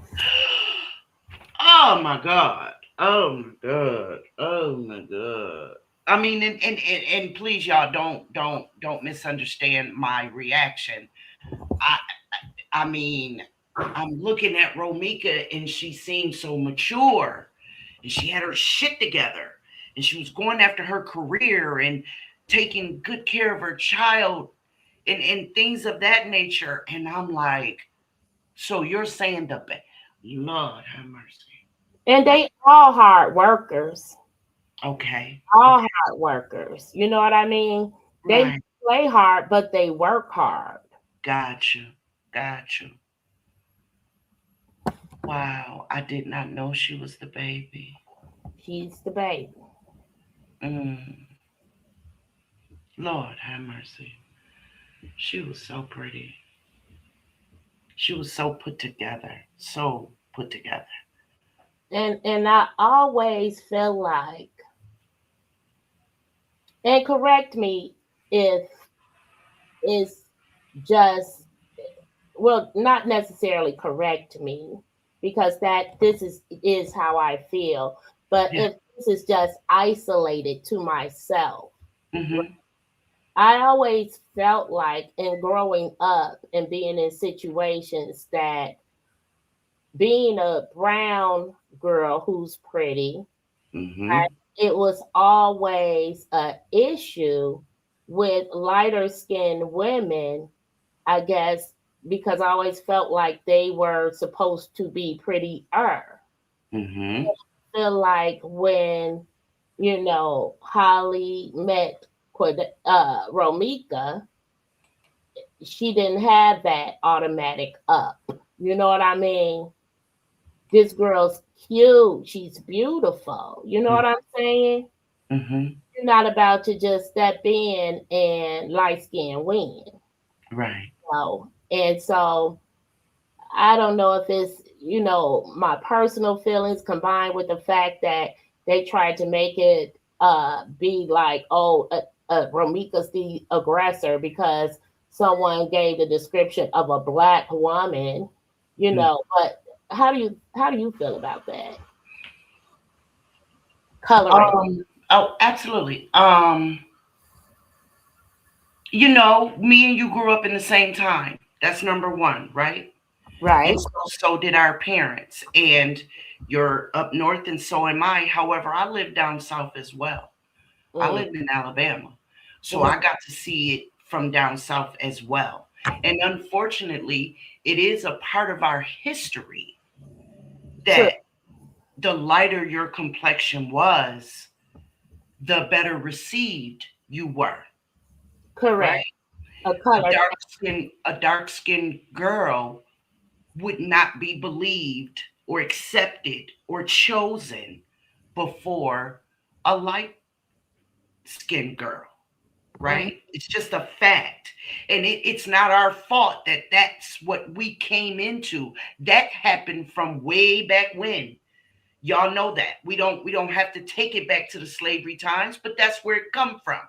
Oh my God. Oh my God. Oh my God. I mean, and please, y'all, don't misunderstand my reaction. I I mean, I'm looking at Romika and she seemed so mature and she had her shit together and she was going after her career and taking good care of her child and things of that nature. And I'm like, so you're saying Lord have mercy. And they all hard workers. Okay. All Okay. hard workers. You know what I mean? They Right. play hard, but they work hard. Got you. Got you. Wow. I did not know she was the baby. She's the baby. Mm. Lord have mercy. She was so pretty. She was so put together. So put together. And I always feel like, and correct me if it's just, well, not necessarily correct me, because this is how I feel. But Yeah. if this is just isolated to myself, Mm-hmm. I always felt like in growing up and being in situations that being a brown girl who's pretty, Mm-hmm. right, it was always a issue with lighter skinned women, I guess, because I always felt like they were supposed to be prettier. Mm-hmm. Feel like when, Holly met Romika, she didn't have that automatic up. You know what I mean? This girl's cute. She's beautiful. You know what I'm saying? Mm-hmm. You're not about to just step in and light skin win. Right. And so I don't know if it's, my personal feelings combined with the fact that they tried to make it be like, oh, Romika's the aggressor because someone gave the description of a black woman, but how do you feel about that? Coloring. Oh, absolutely. Me and you grew up in the same time. That's number one, right? And Right. so did our parents. And you're up north, and so am I. However, I live down south as well. I Mm, live in Alabama. So mm, I got to see it from down south as well. And unfortunately, it is a part of our history true. that the lighter your complexion was, the better received you were, Correct. right? A A color. dark skinned girl would not be believed or accepted or chosen before a light skinned girl, Mhm. right? It's just a fact. And it's not our fault that that's what we came into. That happened from way back when. Y'all know that. We don't have to take it back to the slavery times, but that's where it come from,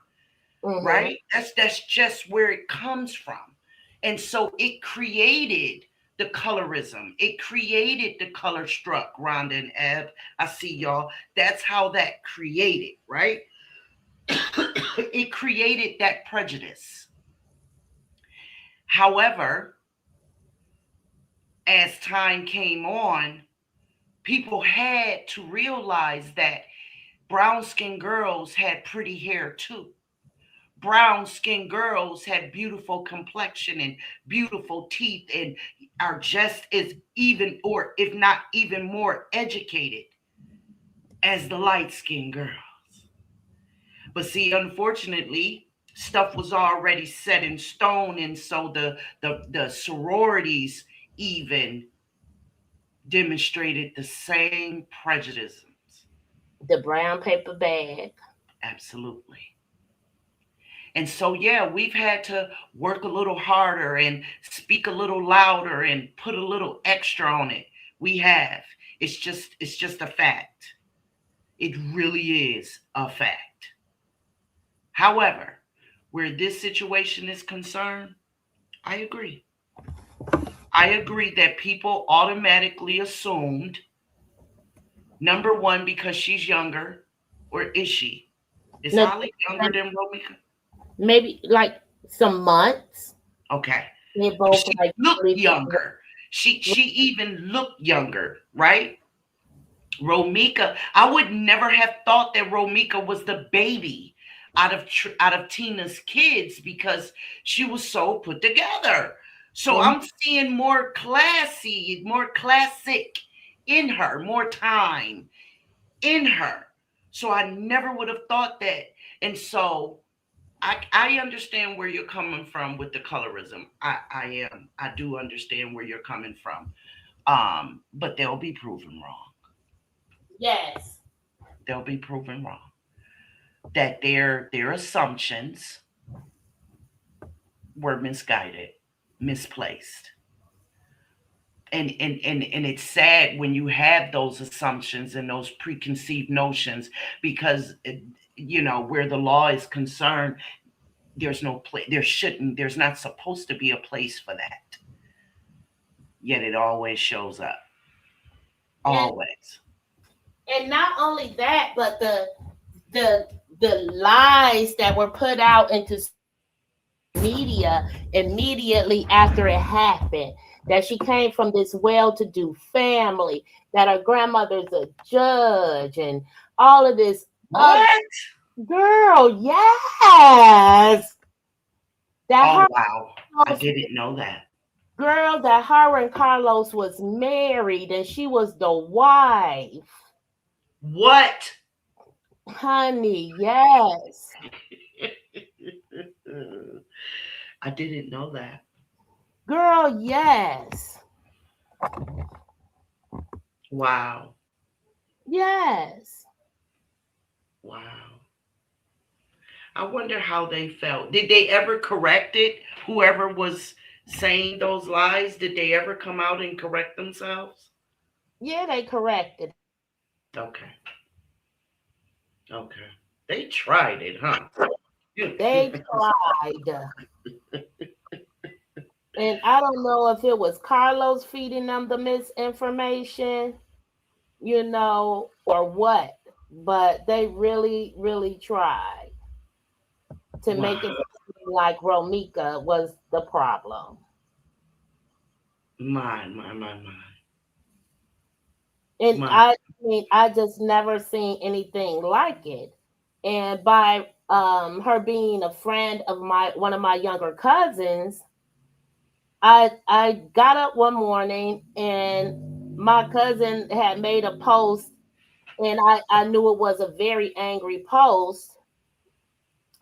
Mhm. right? That's just where it comes from. And so it created the colorism. It created the color struck, Rhonda and Eb. I see y'all. That's how that created, right? It created that prejudice. However, as time came on, people had to realize that brown skinned girls had pretty hair too. Brown skinned girls had beautiful complexion and beautiful teeth and are just as even, or if not even more educated as the light skinned girls. But see, unfortunately, stuff was already set in stone, and so the sororities even demonstrated the same prejudices. The brown paper bag. Absolutely. And so, yeah, we've had to work a little harder and speak a little louder and put a little extra on it. We have. It's just a fact. It really is a fact. However, where this situation is concerned, I agree. I agree that people automatically assumed, number one, because she's younger, or is she? Is No, Holly younger than Romika? maybe like some months. Okay. They But both she like looked 40. younger. She even looked younger, right? Romika, I would never have thought that Romika was the baby out of Tina's kids because she was so put together. So Mhm. I'm seeing more classy, more classic in her, more time in her. So I never would have thought that. And so I understand where you're coming from with the colorism. I do understand where you're coming from. But they'll be proven wrong. Yes. They'll be proven wrong. That their assumptions were misguided, misplaced. And it's sad when you have those assumptions and those preconceived notions because where the law is concerned, there's no place, there's not supposed to be a place for that, yet it always shows up. Always. And not only that, but the lies that were put out into media immediately after it happened, that she came from this well-to-do family, that her grandmother's a judge, and all of this. What? Girl, yes. That Oh, her wow. I didn't know that. girl, that her and Carlos was married and she was the wife. What? Honey, yes. I didn't know that. Girl, yes. Wow. Yes. Wow. I wonder how they felt. Did they ever correct it? Whoever was saying those lies, did they ever come out and correct themselves? Yeah, they corrected. Okay. Okay. They tried it, huh? They tried. And I don't know if it was Carlos feeding them the misinformation, or what, but they really, really tried to make it Wow. seem like Romika was the problem. My. And My. I mean, I just never seen anything like it. And by her being a friend of one of my younger cousins, I got up one morning and my cousin had made a post, and I knew it was a very angry post.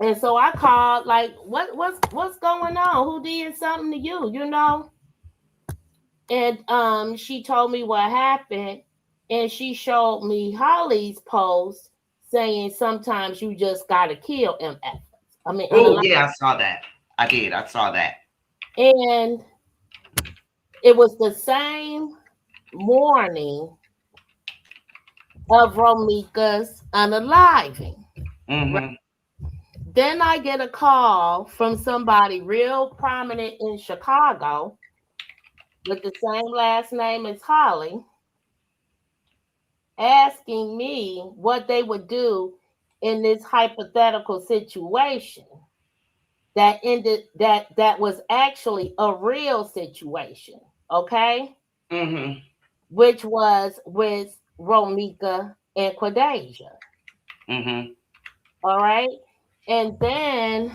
And so I called, like, what's going on? Who did something to you? And she told me what happened, and she showed me Holly's post saying sometimes you just gotta kill MF. I mean, Oh, yeah, I saw that. I did. I saw that. and it was the same morning of Romika's unaliving. Mm-hmm. Then I get a call from somebody real prominent in Chicago with the same last name as Holly, asking me what they would do in this hypothetical situation that ended that was actually a real situation, okay? Mm-hmm. Which was with Romika and Quadasia. Mm-hmm. All right. And then,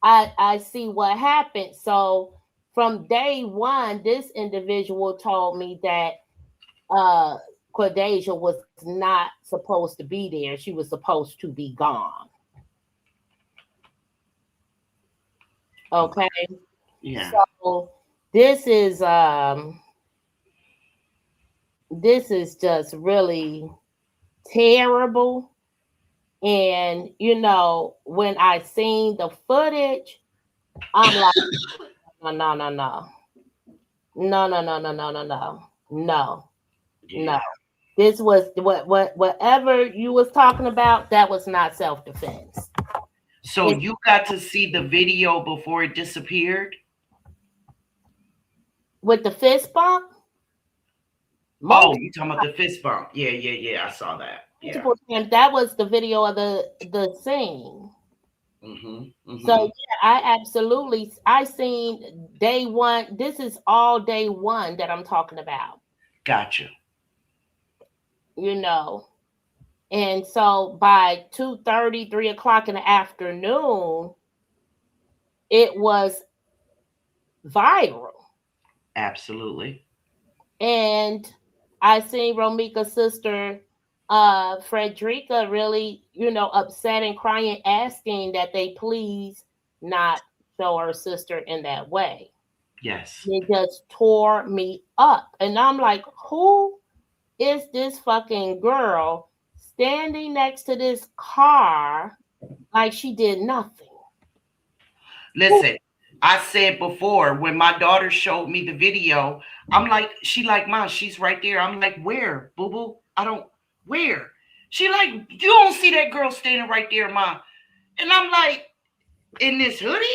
I see what happened. So from day one, this individual told me that Quadasia was not supposed to be there. She was supposed to be gone. Okay. Yeah. So this is just really terrible. And when I seen the footage, I'm like, no, no, no, no. No, no, no, no, no, no, no. No. Yeah. No. This was whatever you was talking about, that was not self-defense. So you got to see the video before it disappeared? With the fist bump? Oh, you talking about the fist bump. Yeah. I saw that. Yeah. Multiple times. That was the video of the scene. Mm-hmm. So Mm-hmm. yeah, I seen day one. This is all day one that I'm talking about. Gotcha. And so by 2:30, 3 o'clock in the afternoon, it was viral. Absolutely. And I seen Romika's sister, Frederica, really, upset and crying, asking that they please not show her sister in that way. Yes. It just tore me up. And I'm like, who is this fucking girl standing next to this car like she did nothing? Listen, I said before when my daughter showed me the video, I'm like, she like, Mom, she's right there. I'm like, where, boo boo? I don't, where? She like, you don't see that girl standing right there, Mom. And I'm like, in this hoodie?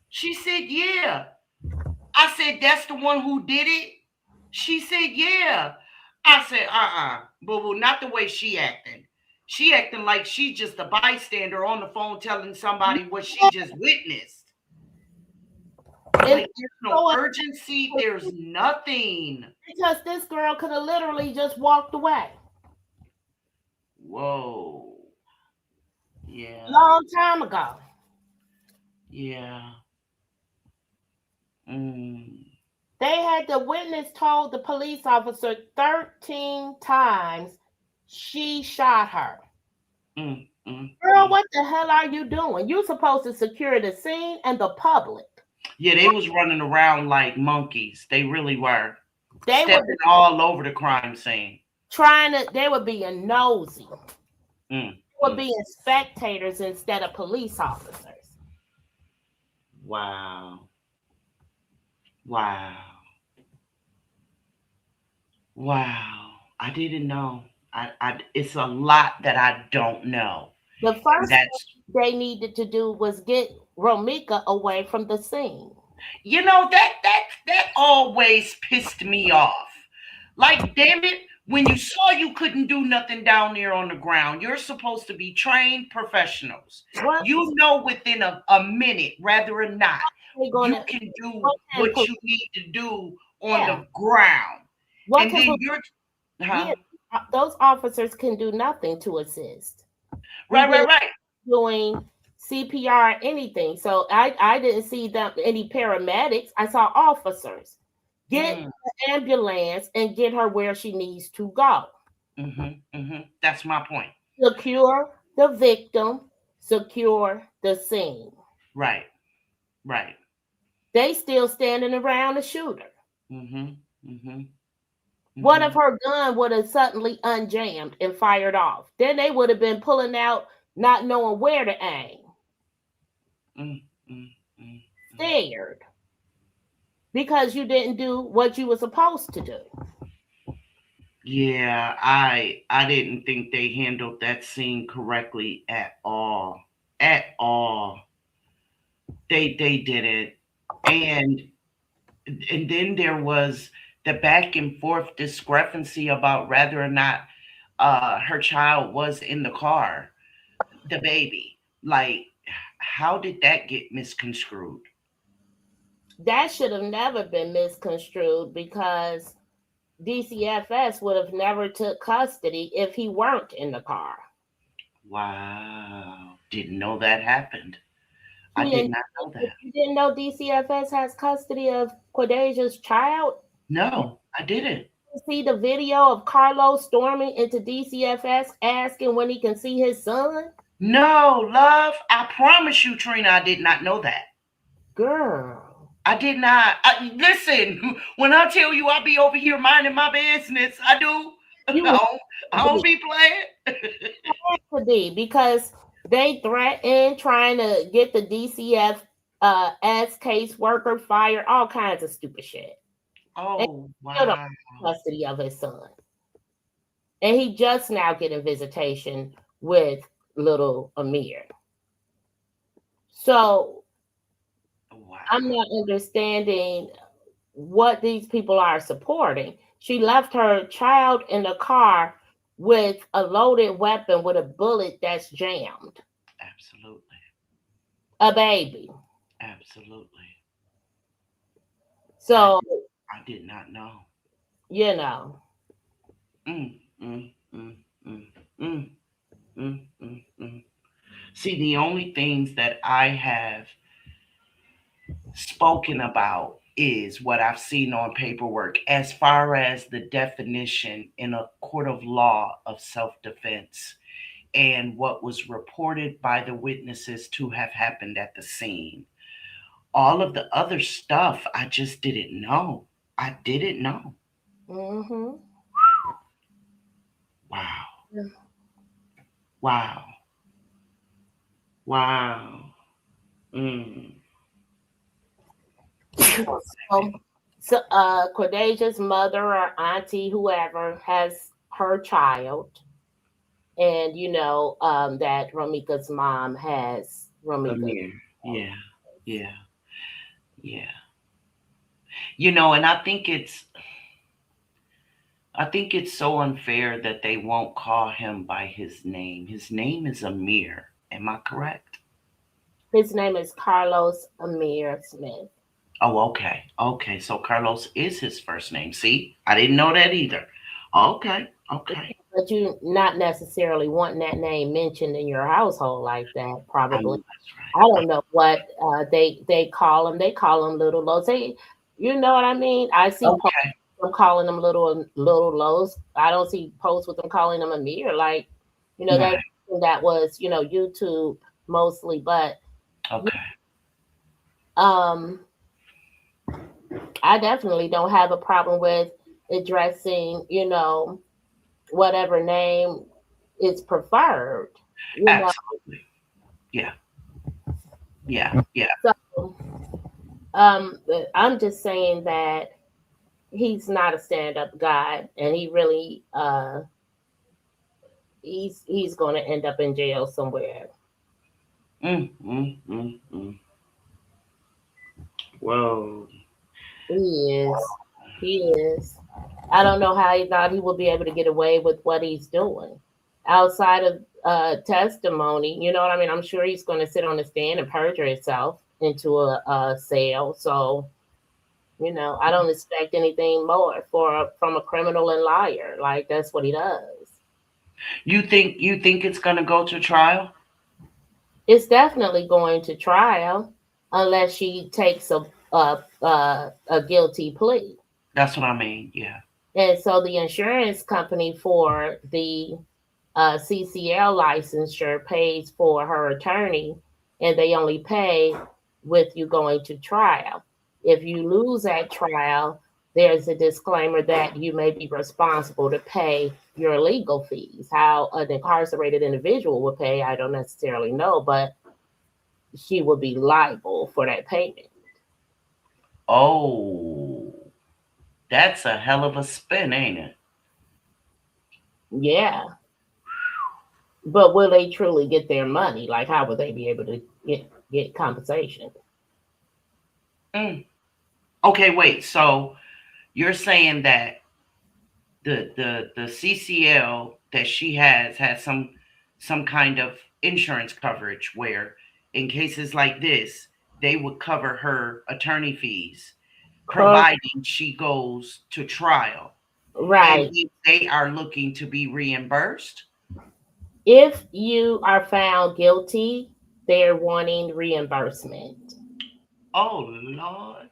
She said, yeah. I said, that's the one who did it. She said, yeah. I said, boo-boo, not the way she acting. She acting like she's just a bystander on the phone telling somebody what she just witnessed. Like, there's no urgency. There's nothing. Because this girl could have literally just walked away. Whoa. Yeah. Long time ago. Yeah. They had the witness told the police officer 13 times she shot her. Girl, what the hell are you doing? You're supposed to secure the scene and the public. Yeah, they was running around like monkeys. They really were. They stepping were all over the crime scene. They were being nosy. They were being spectators instead of police officers. Wow. Wow. Wow. I didn't know. It's a lot that I don't know. The first thing they needed to do was get Romika away from the scene. You know, that always pissed me off. Like, damn it, when you saw you couldn't do nothing down there on the ground, you're supposed to be trained professionals. What? You know within a minute, rather or not, you can do what you need to do on the ground. And then those officers can do nothing to assist. Right. Doing CPR, anything. So I didn't see them any paramedics. I saw officers. Get the ambulance and get her where she needs to go. That's my point. Secure the victim, secure the scene. Right. They still standing around the shooter. What if her gun would have suddenly unjammed and fired off? Then they would have been pulling out, not knowing where to aim. Scared. Because you didn't do what you were supposed to do. Yeah, I didn't think they handled that scene correctly at all. At all. They didn't. And then there was the back and forth discrepancy about whether or not her child was in the car, the baby. Like, how did that get misconstrued? That should have never been misconstrued because DCFS would have never took custody if he weren't in the car. Wow. Didn't know that happened. I did not know that. You didn't know DCFS has custody of Quadasia's child? No, I didn't. You see the video of Carlos storming into DCFS asking when he can see his son? No, love. I promise you, Trina, I did not know that. Girl. I did not. Listen, when I tell you I'll be over here minding my business, I do. I don't be playing. It could be because they threatened trying to get the DCF as caseworker fired, all kinds of stupid shit. Oh, wow. Custody of his son. And he just now getting visitation with little Amir. So I'm not understanding what these people are supporting. She left her child in the car with a loaded weapon with a bullet that's jammed. Absolutely. A baby. Absolutely. So I did not know. You know. See, the only things that I have spoken about is what I've seen on paperwork as far as the definition in a court of law of self-defense and what was reported by the witnesses to have happened at the scene. All of the other stuff, I just didn't know. I didn't know. Mm-hmm. Wow. Wow. Wow. So Quadasia's mother or auntie, whoever, has her child. And you know that Romika's mom has Romika. Yeah. You know, and I think it's I think it's so unfair that they won't call him by his name. His name is Amir. Am I correct? His name is Carlos Amir Smith. Oh, okay. Okay. So Carlos is his first name. See, I didn't know that either. Okay. Okay. But you not necessarily wanting that name mentioned in your household like that, Oh, probably. that's I right. don't know what they call them. They call them little lows. They, you know what I mean? I see posts Okay. with them calling them little lows. I don't see posts with them calling them a mirror. Like, that Right. that was YouTube mostly. But Okay. um, I definitely don't have a problem with addressing whatever name is preferred. You know, Absolutely. Yeah. Yeah. Yeah. so I'm just saying that he's not a stand-up guy, and he really he's going to end up in jail somewhere. Mm, mm, mm, mm. Whoa. He is. He is. I don't know how he thought he would be able to get away with what he's doing outside of testimony. You know what I mean? I'm sure he's going to sit on the stand and perjure himself into a cell. So I don't expect anything more from a criminal and liar. Like, that's what he does. You think it's gonna go to trial? It's definitely going to trial unless she takes a guilty plea. That's what I mean. Yeah. And so the insurance company for the CCL licensure pays for her attorney, and they only pay with you going to trial. If you lose at trial, there's a disclaimer that you may be responsible to pay your legal fees. How an incarcerated individual would pay, I don't necessarily know, but she would be liable for that payment. Oh, that's a hell of a spin, ain't it? Yeah. But will they truly get their money? Like, how would they be able to get compensation? Mm. Okay, wait. So you're saying that the CCL that she has some kind of insurance coverage where in cases like this they would cover her attorney fees Correct. providing she goes to trial, and Right. if they are looking to be reimbursed. If you are found guilty, they're wanting reimbursement. Oh Lord.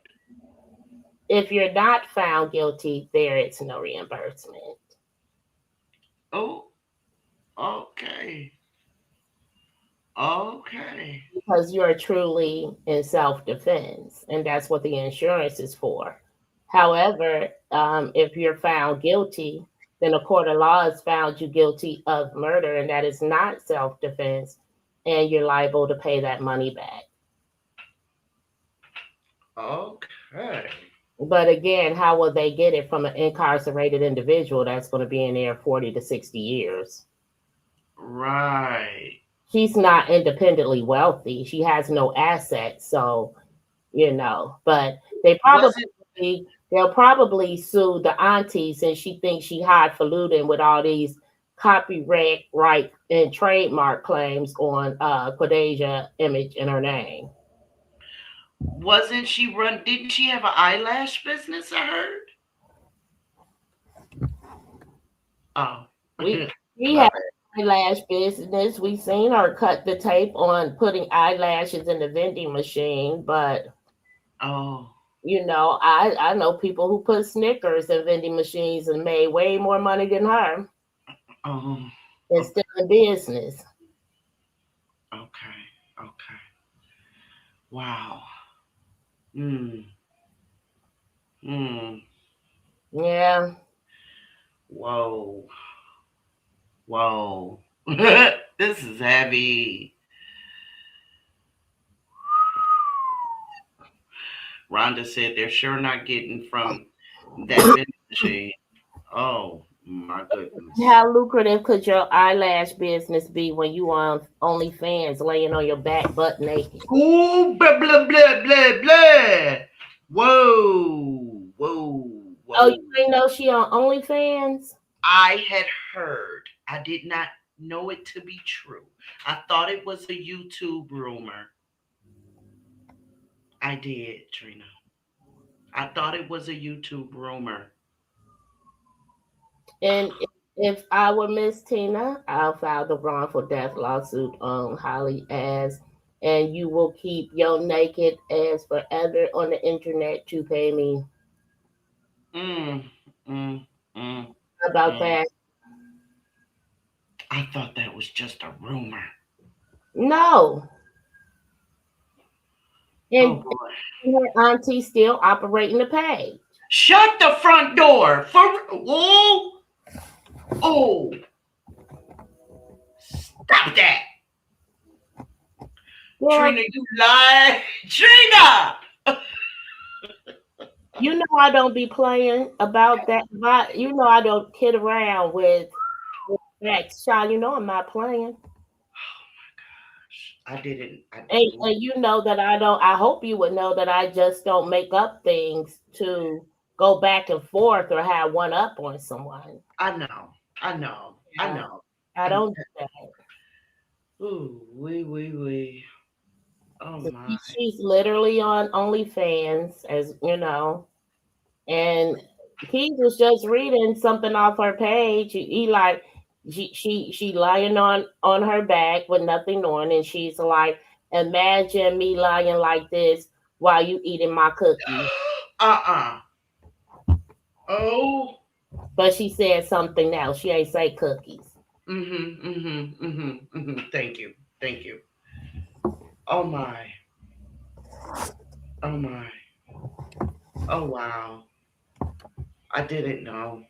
If you're not found guilty, there is no reimbursement Oh, okay. Okay. because you're truly in self defense, and that's what the insurance is for. However, if you're found guilty, then a court of law has found you guilty of murder, and that is not self defense, and you're liable to pay that money back. Okay. But again, how will they get it from an incarcerated individual that's going to be in there 40 to 60 years? Right. She's not independently wealthy. She has no assets. So, but Was it they'll probably sue the auntie since she thinks she highfalutin with all these copyright right and trademark claims on Quadesia image in her name. wasn't she run didn't she have an eyelash business, I heard? Oh. We we My have bad. eyelash business. We seen her cut the tape on putting eyelashes in the vending machine, but Oh. I know people who put Snickers in vending machines and made way more money than her Oh. and still in business. Okay. Okay. Wow. Hmm. Hmm. Yeah. Whoa. Whoa. This is heavy. Rhonda said they're sure not getting from that vending machine. Oh my goodness. How lucrative could your eyelash business be when you on OnlyFans laying on your back butt naked? Ooh, blah blah blah blah blah. Whoa, whoa, Oh, whoa. you ain't know she on OnlyFans? I had heard. I did not know it to be true. I thought it was a YouTube rumor. I did, Trina. I thought it was a YouTube rumor. And if I were Miss Tina, I'll file the wrongful death lawsuit on Holly ass, and you will keep your naked ass forever on the internet to pay me. Mm, mm, mm, How about mm. that? I thought that was just a rumor. No. Oh And boy. her auntie still operating the page. Shut the front door. Oh, oh, stop that. Girl, Trina, you lie. Trina! you know I don't be playing about that. You know I don't kid around with that child. You know I'm not playing. I didn't. And you know that I don't. I hope you would know that I just don't make up things to go back and forth or have one up on someone. I know. I know. I Yeah, know. I And don't do that. ooh, wee. Oh my. She's literally on OnlyFans, as you know. And Keith was just reading something off her page. He like she lying on her back with nothing on, and she's like, imagine me lying like this while you eating my cookie. Uh-uh. Oh. But she said something else. She ain't say cookies. Thank you. Thank you. Oh my. Oh my. Oh wow. I didn't know.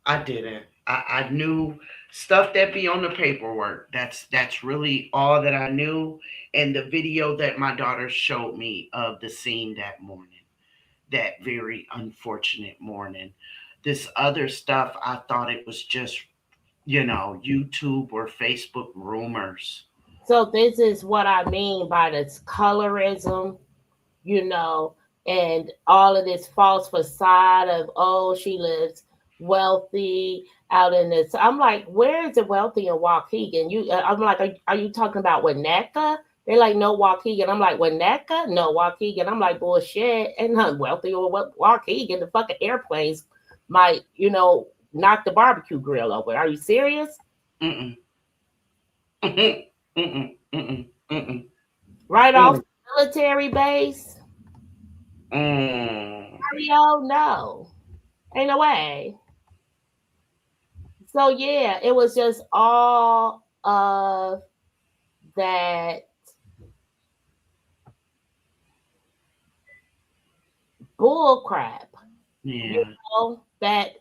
I didn't. I knew stuff that be on the paperwork. That's really all that I knew. And the video that my daughter showed me of the scene that morning, that very unfortunate morning. This other stuff, I thought it was just, YouTube or Facebook rumors. So this is what I mean by this colorism, you know, and all of this false facade of, oh, she lives wealthy out in this. I'm like, where is the wealthy in Waukegan? I'm like, are you talking about Winnetka? They're like, no, Waukegan. I'm like, Winnetka? No, Waukegan. I'm like, bullshit. And not wealthy or Waukegan. The fucking airplanes might, knock the barbecue grill over. Are you serious? Mm-mm. Mm-mm. Mm-mm. Mm-mm. Mm-mm. Right off Mm. the military base? Mm. Mario, no. Ain't no way. So yeah, it was just all of that bull crap. You Yeah. that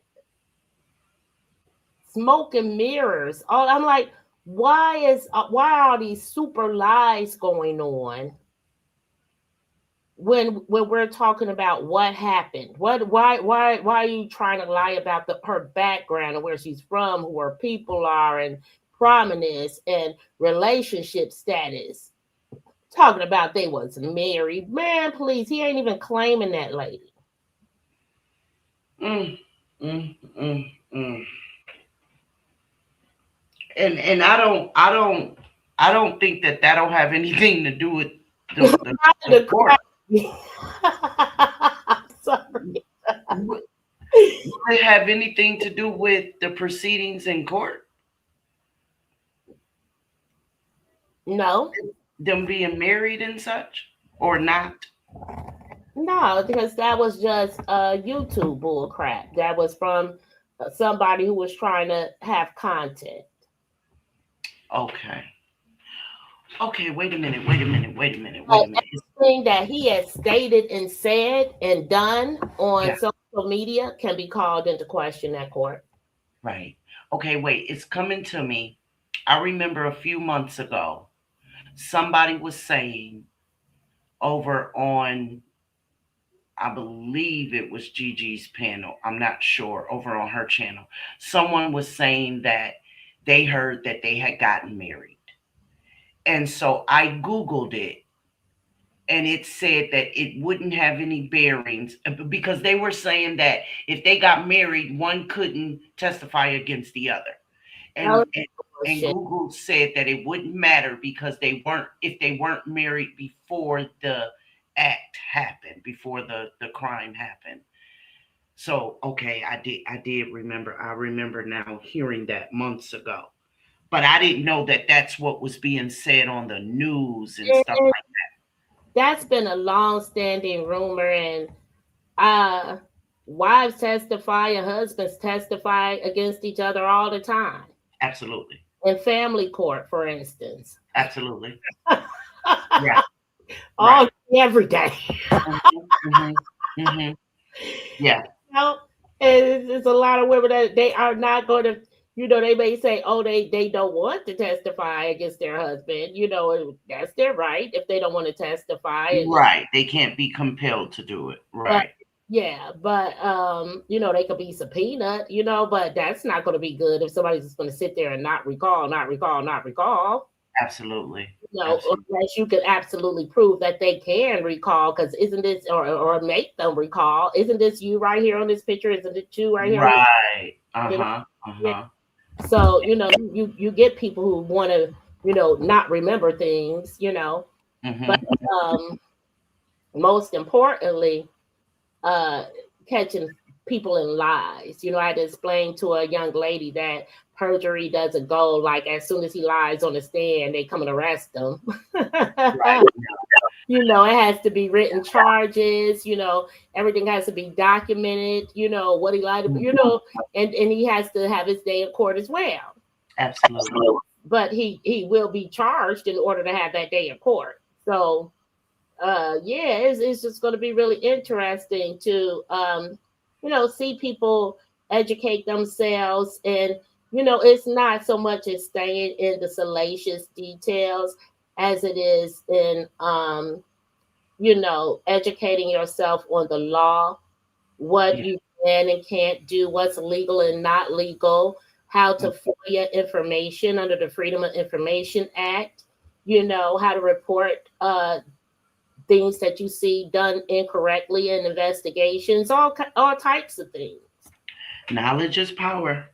smoke and mirrors. All I'm like, why are these super lies going on when we're talking about what happened? Why are you trying to lie about her background and where she's from, who her people are, and prominence and relationship status? Talking about they was married. Man, please, he ain't even claiming that lady. Mm. Mm. Mm. Mm. And I don't think that don't have anything to do with the court. Sorry. Would it have anything to do with the proceedings in court? No, Them being married and such, or not? no, because that was just YouTube bull crap. That was from somebody who was trying to have content. Okay. Okay. Wait a minute. Wait a minute. Wait a minute. Wait But a minute. everything that he has stated and said and done on Yeah. social media can be called into question at court. Right. Okay. Wait. It's coming to me. I remember a few months ago, somebody was saying over on, I believe it was Gigi's panel. I'm not sure. Over on her channel, someone was saying that they heard that they had gotten married. And so I Googled it. and it said that it wouldn't have any bearings because they were saying that if they got married, one couldn't testify against the other. That was And bullshit. Google said that it wouldn't matter because they weren't if they weren't married before the act happened, before the crime happened. So okay, I did remember. I remember now hearing that months ago. But I didn't know that that's what was being said on the news and stuff And like that's been a long-standing rumor, and uh wives testify and husbands testify against each other all the time. that. Absolutely. In family court, for instance. Absolutely. Yeah. All Right. every day. Hmm. Hmm. Yeah. know, and it's a lot of women that they are not going to, they may say, oh, they don't want to testify against their husband. That's their right if they don't want to testify. Right. They can't be compelled to do it. But Right. yeah, but they could be subpoenaed, but that's not going to be good if somebody's just going to sit there and not recall, not recall, not recall. Absolutely. Absolutely. Unless you could absolutely prove that they can recall, because isn't this, or make them recall, isn't this you right here on this picture? Isn't it you right here? Right. You know? Uh-huh. Yeah. Uh-huh. So, you get people who want to, not remember things, Hmm. but most importantly, catching people in lies. I had to explain to a young lady that perjury doesn't go like as soon as he lies on the stand, they come and arrest him. Right. It has to be written charges, everything has to be documented, what he lied about, and he has to have his day in court as well. Absolutely. But he will be charged in order to have that day in court. So yeah, it's just going to be really interesting to see people educate themselves, and it's not so much as staying in the salacious details as it is in educating yourself on the law, what Yeah. you can and can't do, what's legal and not legal, how to FOIA information under the Freedom of Information Act, how to report things that you see done incorrectly in investigations, all types of things. Knowledge is power.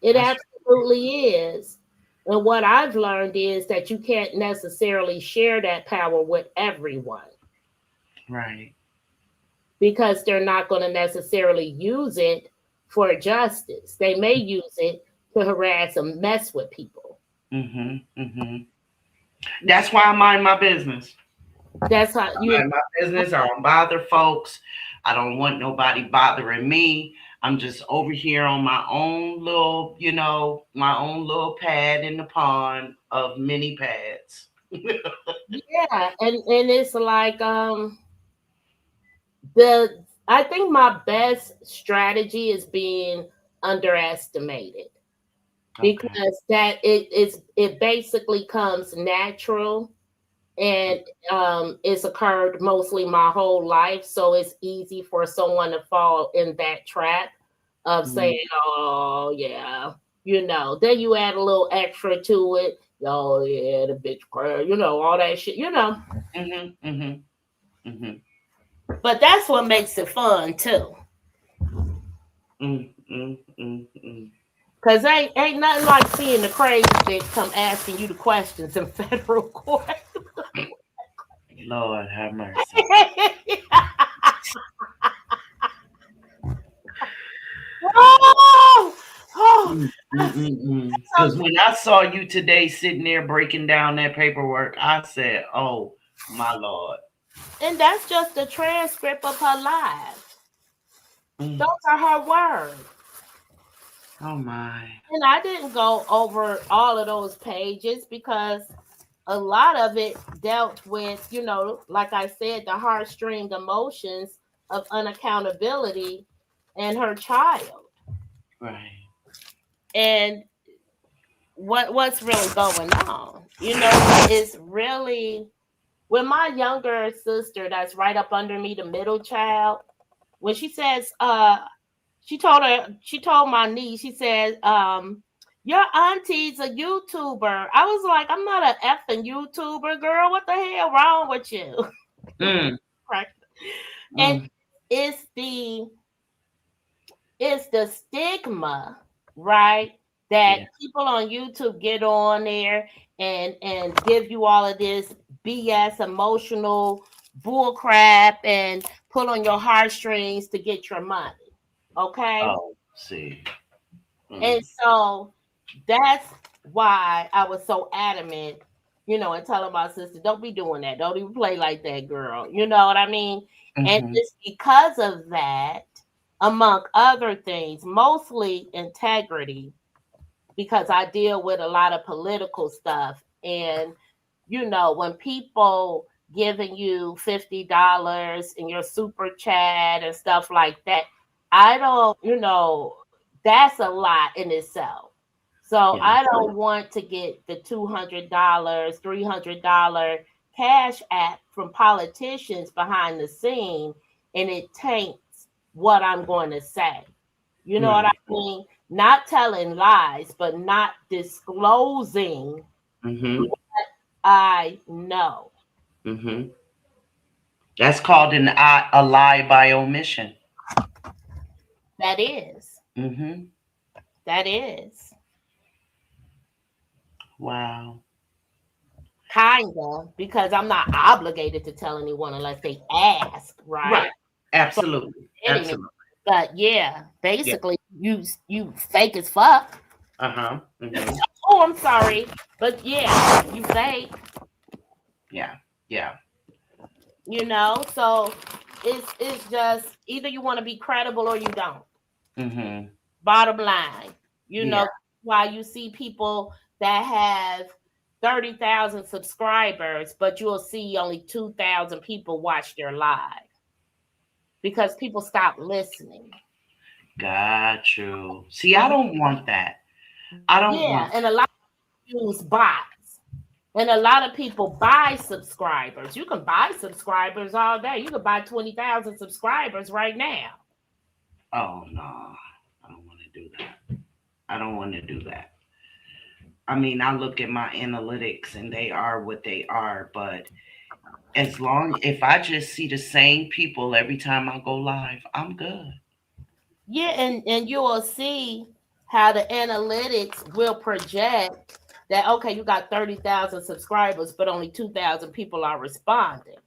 It That's absolutely is. And what I've learned is that you can't necessarily share that power with everyone, right. because they're not going to necessarily use it for justice. They may use it to harass and mess with people. Hmm. Hmm. That's why I mind my business. That's how I mind my business. I don't bother folks. I don't want nobody bothering me. I'm just over here on my own little, my own little pad in the pond of many pads. yeah, and it's like I think my best strategy is being underestimated, Okay. because that it basically comes natural, and it's occurred mostly my whole life, so it's easy for someone to fall in that trap of saying, oh yeah, then you add a little extra to it. Oh yeah, the bitch cry, all that shit, Hmm. Hmm. Hmm. but that's what makes it fun too. Mm, mm, mm, mm. Cause ain't nothing like seeing the crazy bitch come asking you the questions in federal court. Lord have mercy. Oh, Because when I saw you today sitting there breaking down that paperwork, I said, "Oh my Lord!" and that's just a transcript of her life. Those are her words. Oh my! And I didn't go over all of those pages because a lot of it dealt with, like I said, the heartstring emotions of unaccountability and her child. Right. And what's really going on, is really when my younger sister, that's right up under me, the middle child, when she says, she told my niece, she said, your auntie's a YouTuber. I was like, I'm not an effing YouTuber, girl. What the hell wrong with you? Right. And Mm. it's the it's the stigma, right? That Yeah. people on YouTube get on there and give you all of this BS emotional bull crap and pull on your heartstrings to get your money. Okay? Oh, see. And Mm. so that's why I was so adamant, and telling my sister, don't be doing that. Don't even play like that, girl. You know what I mean? And Mm-hmm. it's because of that, among other things, mostly integrity, because I deal with a lot of political stuff. And, when people giving you $50 in your super chat and stuff like that, I don't, that's a lot in itself. So Yeah. I don't want to get the $200, $300 cash app from politicians behind the scene, and it taints what I'm going to say. You know what I Right. mean? Not telling lies, but not disclosing Mm-hmm. I know. Mm-hmm. That's called a lie by omission. That is. Mm-hmm. That is. Wow. Kinda, because I'm not obligated to tell anyone unless they ask, right? Right. Absolutely. Kidding me. Absolutely. But yeah, Yeah. basically you fake as fuck. Uh-huh. Mm-hmm. Oh, I'm sorry. But yeah, you fake, Yeah. Yeah. so it's just either you want to be credible or you don't. Mm-hmm. Bottom line, Yeah. why you see people that have 30,000 subscribers, but you'll see only 2,000 people watch their live because people stop listening. Got you. See, I Mhm. don't want that. I don't Yeah, want. and a lot use bots. And a lot of people buy subscribers. You can buy subscribers all day. You can buy 20,000 subscribers right now. Oh no. I don't want to do that. I don't want to do that. I mean, I look at my analytics and they are what they are, but if I just see the same people every time I go live, I'm good. Yeah, and you will see how the analytics will project that okay, you got 30,000 subscribers, but only 2,000 people are responding.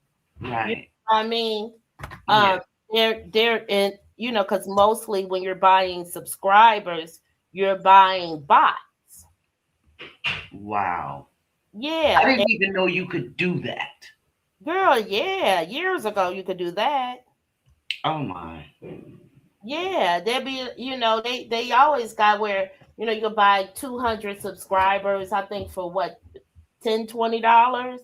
You know Right. what I mean? Yeah. Um, they're and because mostly when you're buying subscribers, you're buying bots. Wow. I Yeah, and didn't even know you could do that. girl, yeah, years ago you could do that. Oh my. Yeah, there be they always got where you can buy 200 subscribers. I think for what, $10, $20.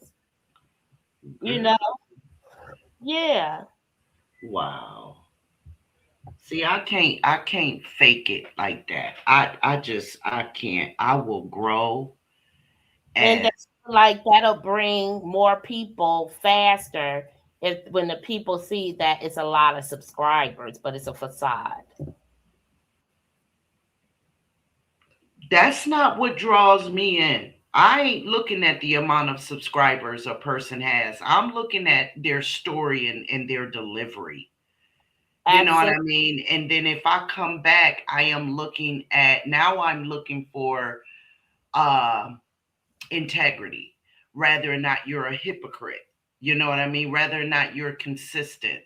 You know, Good. yeah. Wow. See, I can't fake it like that. I can't. I will grow And as that's like that'll bring more people faster if when the people see that it's a lot of subscribers, but it's a facade. that's not what draws me in. I ain't looking at the amount of subscribers a person has. I'm looking at their story and their delivery. You know what I Absolutely. mean? And then if I come back, I'm looking for uh, integrity, rather or not you're a hypocrite. You know what I mean? Whether or not you're consistent,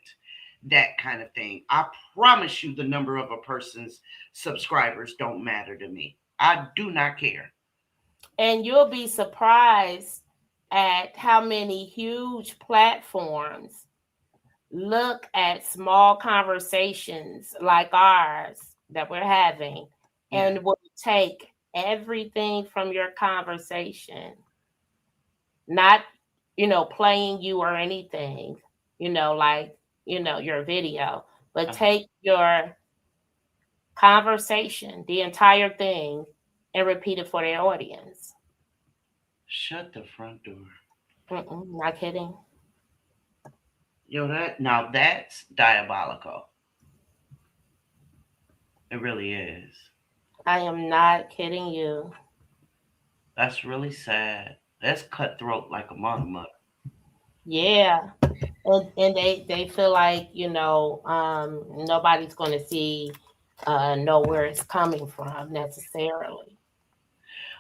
that kind of thing. I promise you, the number of a person's subscribers don't matter to me. I do not care. And you'll be surprised at how many huge platforms look at small conversations like ours that we're having Yeah. and will take everything from your conversation, not, playing you or anything, like, your video, but Uh-huh. take your conversation, the entire thing, and repeat it for their audience. Shut the front door. Not kidding. Yo, that's diabolical. It really is. I am not kidding you. That's really sad. That's cutthroat like a mother. Yeah. and they feel like, nobody's going to see, know where it's coming from necessarily.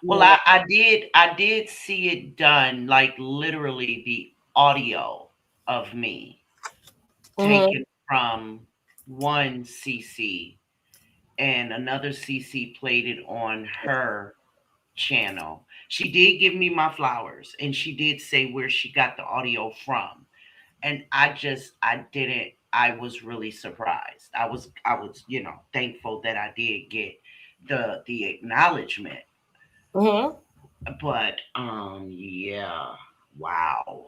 Well, You know. I did see it done, like literally the audio of me Hmm. taken from one CC, and another CC played it on her channel. She did give me my flowers, and she did say where she got the audio from. And I didn't, I was really surprised. I was thankful that I did get the acknowledgement. Hmm. But yeah, wow.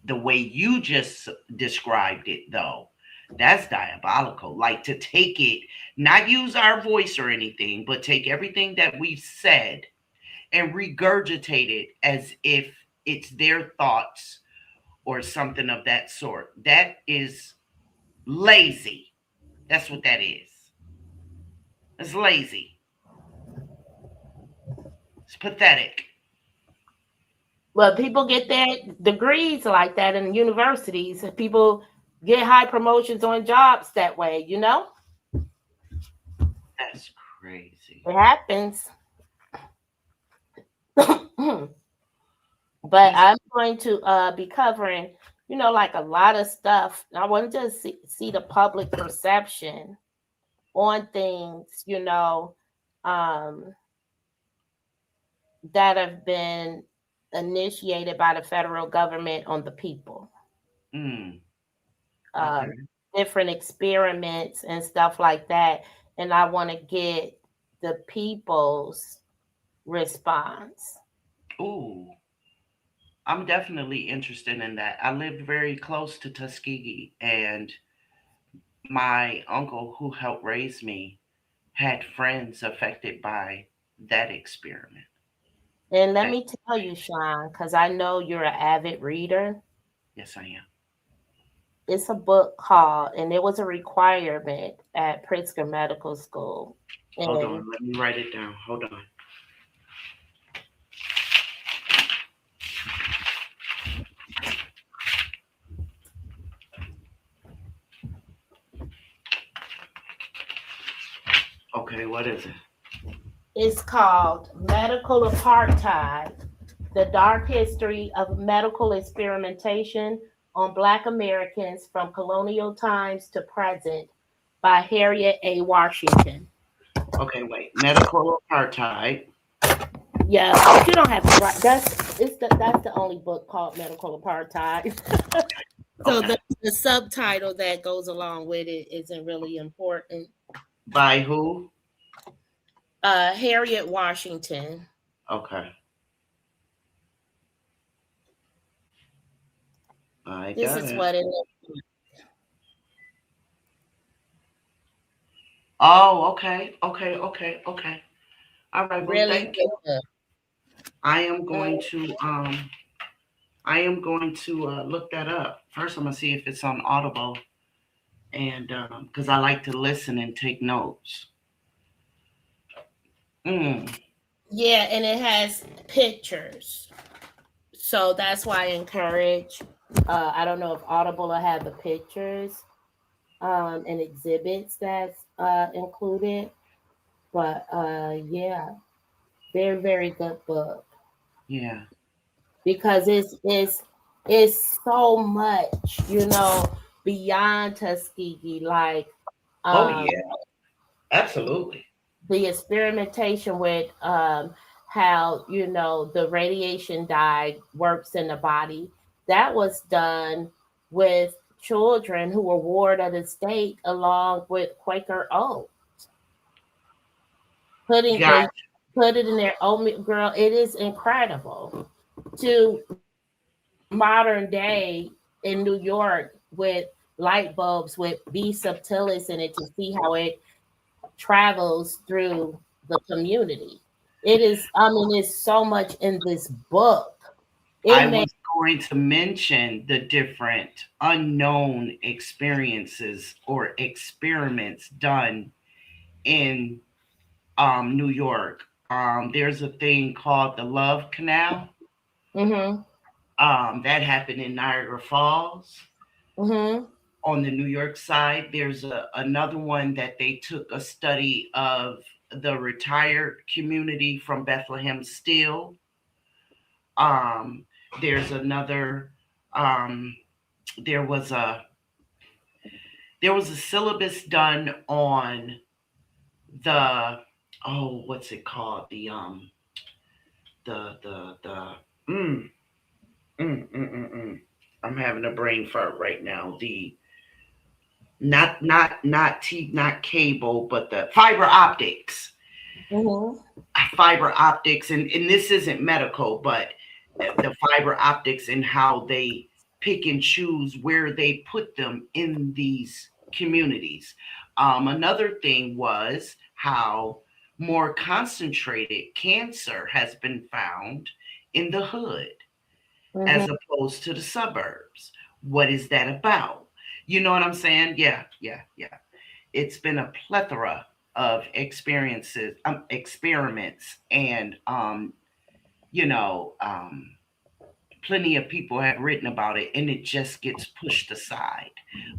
The way you just described it, though, that's diabolical. Like, to take it, not use our voice or anything, but take everything that we've said and regurgitate it as if it's their thoughts or something of that sort. That is lazy. That's what that is. It's lazy. It's pathetic. But people get their degrees like that in universities. People get high promotions on jobs that way. That's crazy. It happens. But That's I'm going to be covering, like a lot of stuff. I want to see the public perception on things, um, that have been initiated by the federal government on the people. mm, Um, okay. Different experiments and stuff like that. And I want to get the people's response. Ooh, I'm definitely interested in that. I lived very close to Tuskegee, and my uncle who helped raise me had friends affected by that experiment. And let That, me tell you, Sean, because I know you're an avid reader. yes, I am. It's a book called, and it was a requirement at Pritzker Medical School. Hold And on, let me write it down. Hold on. Okay, what is it? it's called Medical Apartheid: The Dark History of Medical Experimentation on Black Americans from Colonial Times to Present by Harriet A. Washington. Okay, wait. Medical apartheid. Yeah, but you don't have to write. That's the only book called Medical Apartheid. So Okay. the subtitle that goes along with it isn't really important. By who? Harriet Washington. Okay. I This got is it. what it Oh, okay. Okay, okay, okay. All right, well, really thank you. good. I am Mm, going to look that up. First I'm gonna see if it's on Audible, and because I like to listen and take notes. Mm, yeah, and it has pictures. So that's why I encourage. I don't know if Audible will have the pictures and exhibits that's included, but yeah, very very good book yeah. because it's so much, beyond Tuskegee, like Oh um, yeah. Absolutely. the experimentation with how the radiation dye works in the body. That was done with children who were ward of the state along with Quaker Oat. Putting Got they put it in their oatmeal. Girl, it is incredible. To modern day in New York with light bulbs with B subtilis in it to see how it travels through the community. It's so much in this book. It I may was going to mention the different unknown experiences or experiments done in New York. There's a thing called the Love Canal. hmm That happened in Niagara Falls. Mm-hmm. On the New York side. There's another one that they took a study of the retired community from Bethlehem Steel. Um, there's another. Um, there was a syllabus done on the, oh, what's it called, the mm, I'm having a brain fart right now. The not cable, but the fiber optics. Mm-hmm. Fiber optics, and this isn't medical, but the fiber optics and how they pick and choose where they put them in these communities. Another thing was how more concentrated cancer has been found in the hood Mm-hmm. as opposed to the suburbs. What is that about? You know what I'm saying? Yeah, yeah, yeah. It's been a plethora of experiences, experiments, and you know, plenty of people have written about it, and it just gets pushed aside.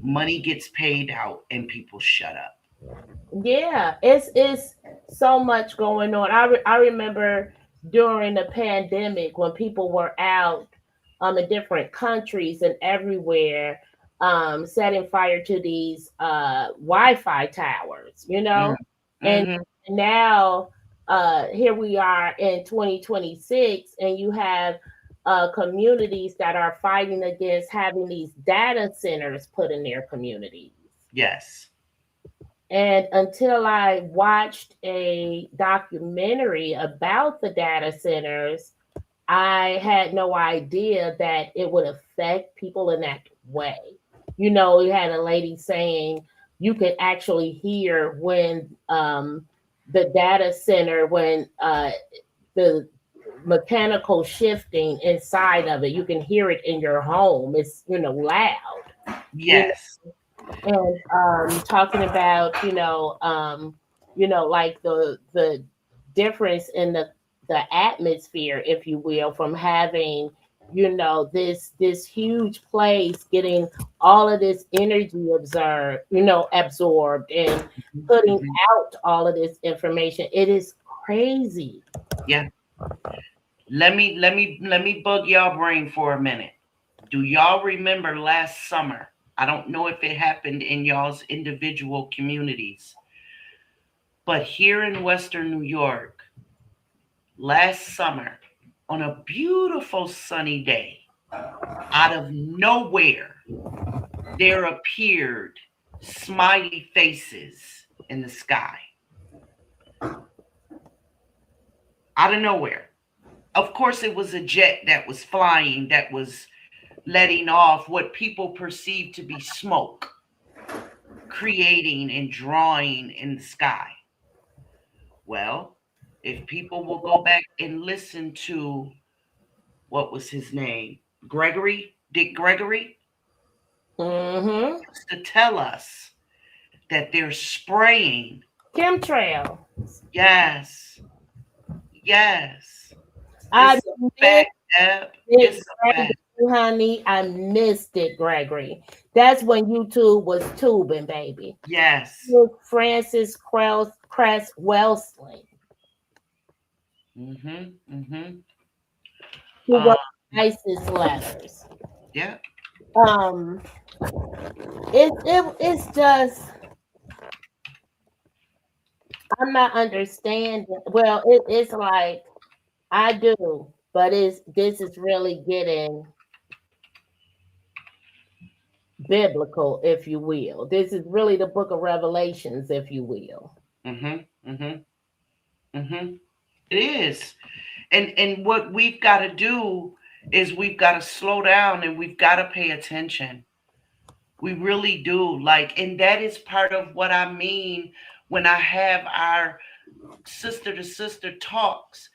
Money gets paid out, and people shut up. Yeah, it's so much going on. I remember during the pandemic when people were out in different countries and everywhere, setting fire to these Wi-Fi towers, Mm, and mhm. now here we are in 2026, and you have communities that are fighting against having these data centers put in their communities. Yes. And until I watched a documentary about the data centers, I had no idea that it would affect people in that way. You had a lady saying you could actually hear when the data center, when the mechanical shifting inside of it, you can hear it in your home. It's, loud. You Yes. and talking about like the difference in the atmosphere, if you will, from having this huge place getting all of this energy absorbed and putting Mhm. out all of this information. It is crazy. Yeah. Let me bug y'all brain for a minute. Do y'all remember last summer? I don't know if it happened in y'all's individual communities, but here in Western New York, last summer, on a beautiful sunny day, out of nowhere, there appeared smiley faces in the sky. Out of nowhere. Of course, it was a jet that was flying, that was letting off what people perceive to be smoke, creating and drawing in the sky. Well, if people will go back and listen to, what was his name? Dick Gregory, Mm-hmm. used to tell us that they're spraying. Chemtrail. Yes, yes. I It's a miss fact, Deb. it, It's a Gregory, fact. honey. I missed it, Gregory. That's when YouTube was tubing, baby. Yes. With Francis Cress Welsling, Mm-hmm. Mm-hmm. who Uh, wrote ISIS letters. yeah. Um, it's just I'm not understanding. Well, it's like I do, but this is really getting biblical, if you will. This is really the book of Revelations, if you will. Mm-hmm. Mm-hmm. Mm-hmm. It is. And what we've got to do is we've got to slow down and we've got to pay attention. We really do. Like, and that is part of what I mean when I have our sister to sister talks.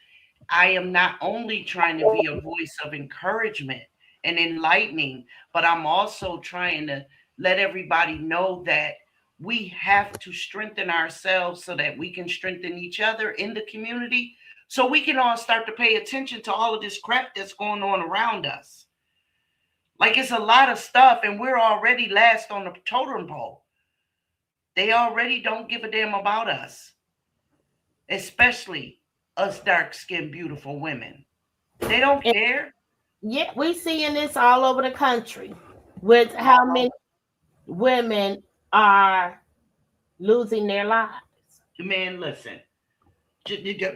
I am not only trying to be a voice of encouragement and enlightening, but I'm also trying to let everybody know that we have to strengthen ourselves so that we can strengthen each other in the community, so we can all start to pay attention to all of this crap that's going on around us. Like, it's a lot of stuff, and we're already last on the totem pole. They already don't give a damn about us, especially us dark-skinned, beautiful women. They don't And care. yeah, we seeing this all over the country with how many women are losing their lives. Man, listen.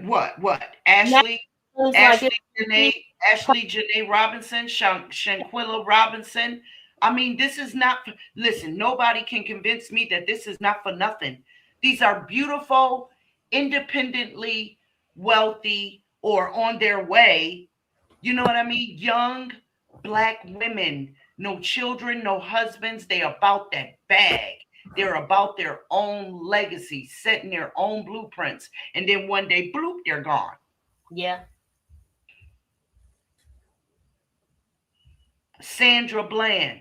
What? Now Ashley, it's like Ashley Janae, Ashley Janae Robinson, Shanquilla Robinson. I mean, this is not. Listen, nobody can convince me that this is not for nothing. These are beautiful, independently wealthy, or on their way. You know what I mean? Young black women, no children, no husbands. They about that bag. They're about their own legacy, setting their own blueprints. And then one day, bloop, they're gone. yeah. Sandra Bland,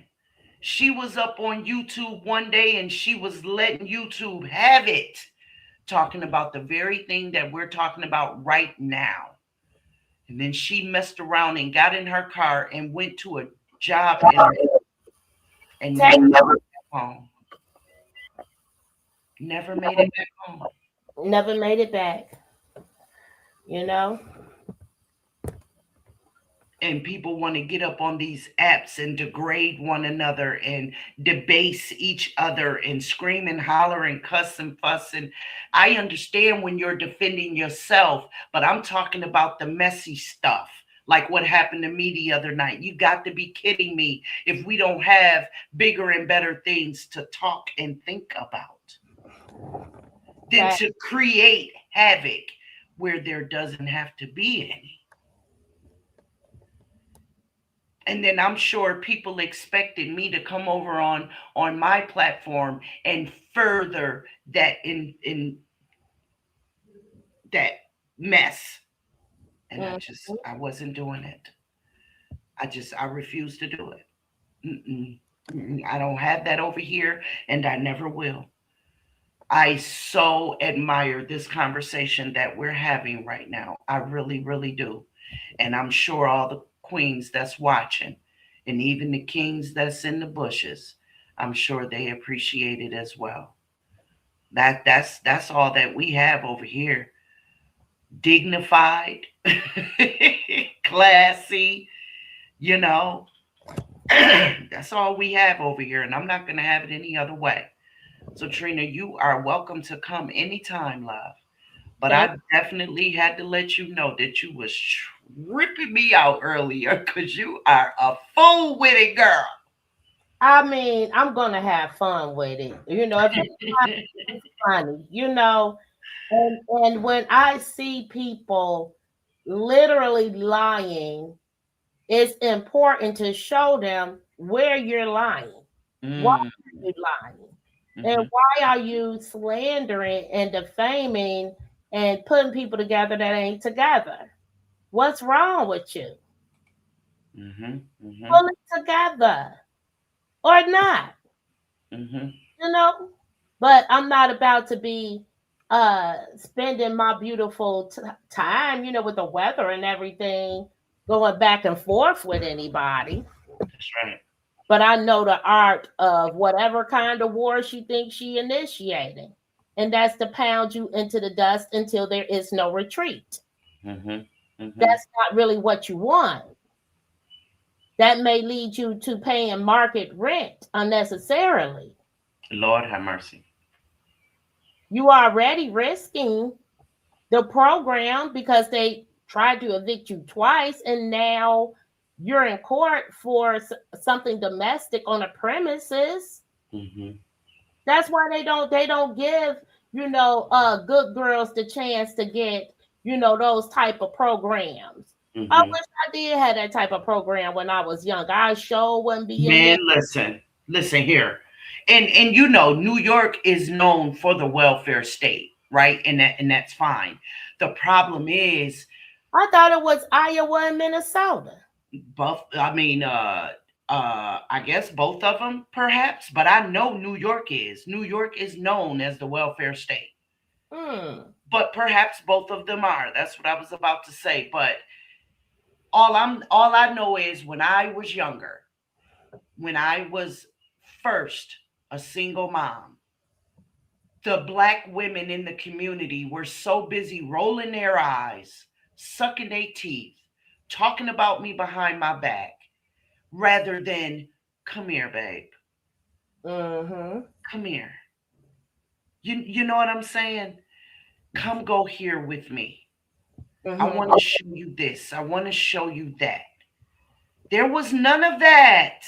she was up on YouTube one day and she was letting YouTube have it, talking about the very thing that we're talking about right now. And then she messed around and got in her car and went to a job interview and never made it back home. Never made it back home. Never made it back. You know? And people want to get up on these apps and degrade one another and debase each other and scream and holler and cuss and fuss. And I understand when you're defending yourself, but I'm talking about the messy stuff, like what happened to me the other night. You got to be kidding me if we don't have bigger and better things to talk and think about than to create havoc where there doesn't have to be any. And then I'm sure people expected me to come over on my platform and further that in that mess. And I wasn't doing it. I refused to do it. I don't have that over here, and I never will. I so admire this conversation that we're having right now. I really, really do. And I'm sure all the queens that's watching and even the kings that's in the bushes, I'm sure they appreciate it as well. That's all that we have over here. Dignified, classy, you know. That's all we have over here, and I'm not going to have it any other way. So Trina, you are welcome to come anytime, love. But I definitely had to let you know that you was tripping me out earlier because you are a fool with it, girl. I mean, I'm gonna have fun with it. You know, it's funny, you know. And when I see people literally lying, it's important to show them where you're lying. Why are you lying? And why are you slandering and defaming and putting people together that ain't together? What's wrong with you? Pull it together or not. You know? But I'm not about to be spending my beautiful time, you know, with the weather and everything, going back and forth with anybody. That's right. But I know the art of whatever kind of war she thinks she initiating. And that's to pound you into the dust until there is no retreat. That's not really what you want. That may lead you to paying market rent unnecessarily. Lord have mercy. You are already risking the program because they tried to evict you twice, and now you're in court for something domestic on a premises. That's why they don't give, you know, good girls the chance to get, you know, those type of programs. I wish I did have that type of program when I was young. I sure wouldn't be in there. Listen here. And you know, New York is known for the welfare state, right? And that's fine. The problem is, I thought it was Iowa and Minnesota. Both. I mean, I guess both of them, perhaps. But I know New York is. New York is known as the welfare state. But perhaps both of them are. That's what I was about to say. But all I know is when I was younger, when I was first a single mom, the black women in the community were so busy rolling their eyes, sucking their teeth, talking about me behind my back, rather than, come here, babe. Mm-hmm. Come here. You know what I'm saying? Come go here with me. I Mm-hmm. want to show you this. I want to show you that. There was none of that.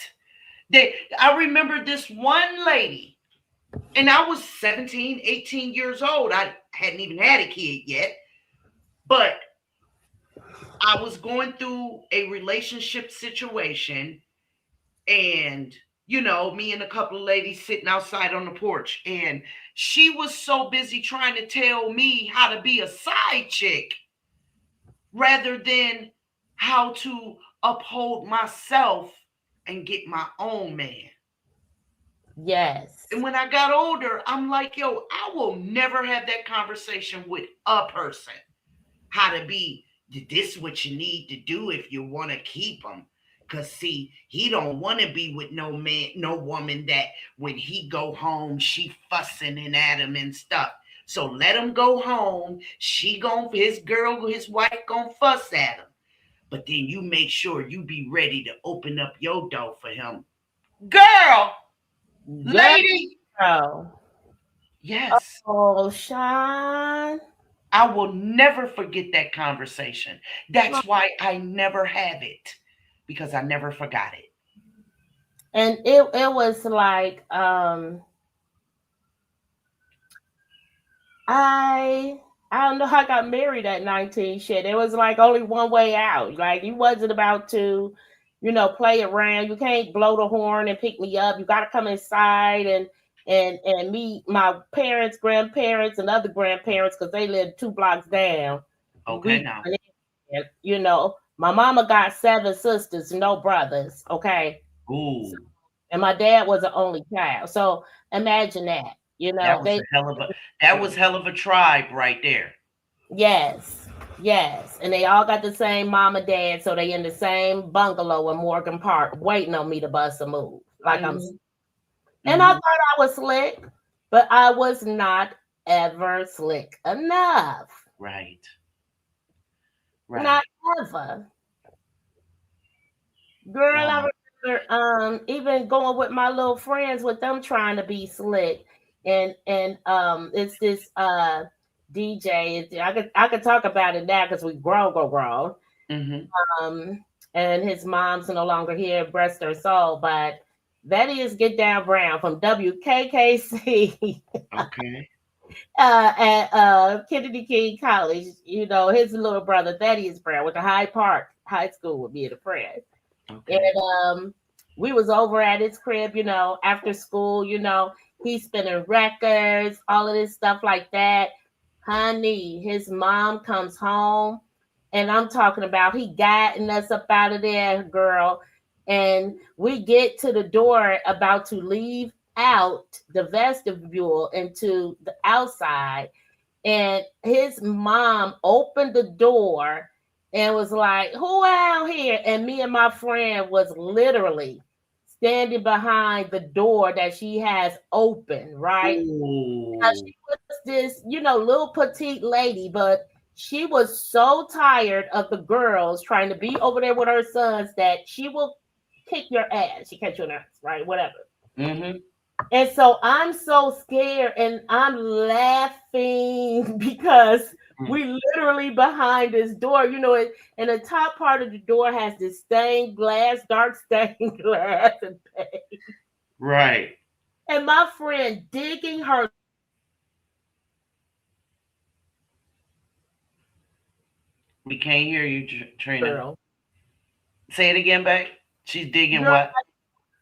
I remember this one lady, and I was 17, 18 years old. I hadn't even had a kid yet, but I was going through a relationship situation, and me and a couple of ladies sitting outside on the porch, and she was so busy trying to tell me how to be a side chick rather than how to uphold myself and get my own man. Yes. And when I got older, I'm like, yo, I will never have that conversation with a person. How to be, this is what you need to do if you want to keep him. Cause see, he don't want to be with no man, no woman that when he go home, she fussing and at him and stuff. So let him go home. His wife gonna fuss at him. But then you make sure you be ready to open up your door for him. Girl, lady. Girl. Yes. Oh, Sean. I will never forget that conversation. That's why I never have it, because I never forgot it. And it was like I don't know how I got married at 19. Shit, it was like only one way out. Like you wasn't about to, play around. You can't blow the horn and pick me up. You got to come inside and meet my parents, grandparents, and other grandparents because they lived 2 blocks down. Okay, now. My mama got 7 sisters, no brothers. Okay. Ooh. And my dad was the only child. So imagine that. That was hell of a tribe right there. Yes. And they all got the same mom and dad, so they in the same bungalow in Morgan Park waiting on me to bust a move. Like I thought I was slick, but I was not ever slick enough. Right. Not ever. Girl, wow. I remember even going with my little friends with them trying to be slick. And it's this DJ. I could talk about it now because we grown. Mm-hmm. And his mom's no longer here, rest her soul. But that is Get Down Brown from WKKC. Okay. At Kennedy King College. His little brother Thaddeus Brown went to Hyde Park High School with me and a friend. Okay. And we was over at his crib, after school, he's spinning records, all of this stuff like that. Honey, his mom comes home, and I'm talking about he guiding us up out of there, girl. And we get to the door about to leave out the vestibule into the outside. And his mom opened the door and was like, who out here? And me and my friend was literally standing behind the door that she has open, right? Now, she was this, little petite lady, but she was so tired of the girls trying to be over there with her sons that she will kick your ass. She catch your ass, right? Whatever. Mm-hmm. And so I'm so scared and I'm laughing because we literally behind this door, and the top part of the door has this stained glass, dark stained glass and paint. Right. And my friend digging her. We can't hear you, Trina. Girl. Say it again, babe. She's digging what?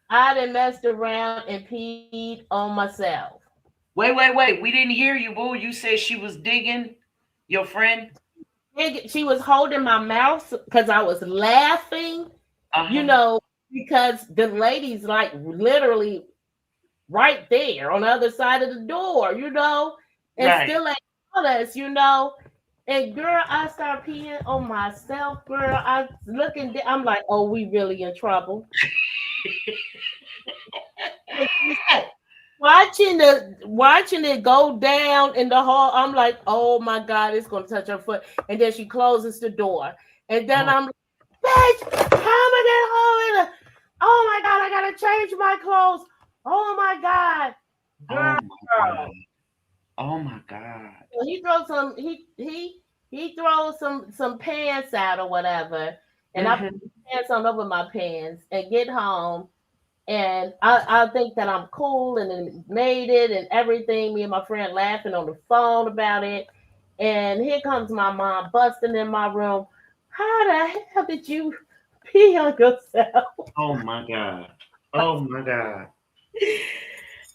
I done messed around and peed on myself. Wait. We didn't hear you, boo. You said she was digging your friend? She was holding my mouth because I was laughing, because the lady's like literally right there on the other side of the door, and still ain't on us, And girl, I started peeing on myself, girl. I'm like, oh, we really in trouble. watching it go down in the hall. I'm like, oh my God, it's gonna touch her foot. And then she closes the door. And then I'm like, bitch, how am I getting home? Oh my God, I gotta change my clothes. Oh my God. Girl. Oh my God. Well, he throws some pants out or whatever. And I put pants on over my pants and get home. And I think that I'm cool and then made it and everything. Me and my friend laughing on the phone about it. And here comes my mom busting in my room. How the hell did you pee on yourself? Oh my God. Oh my God.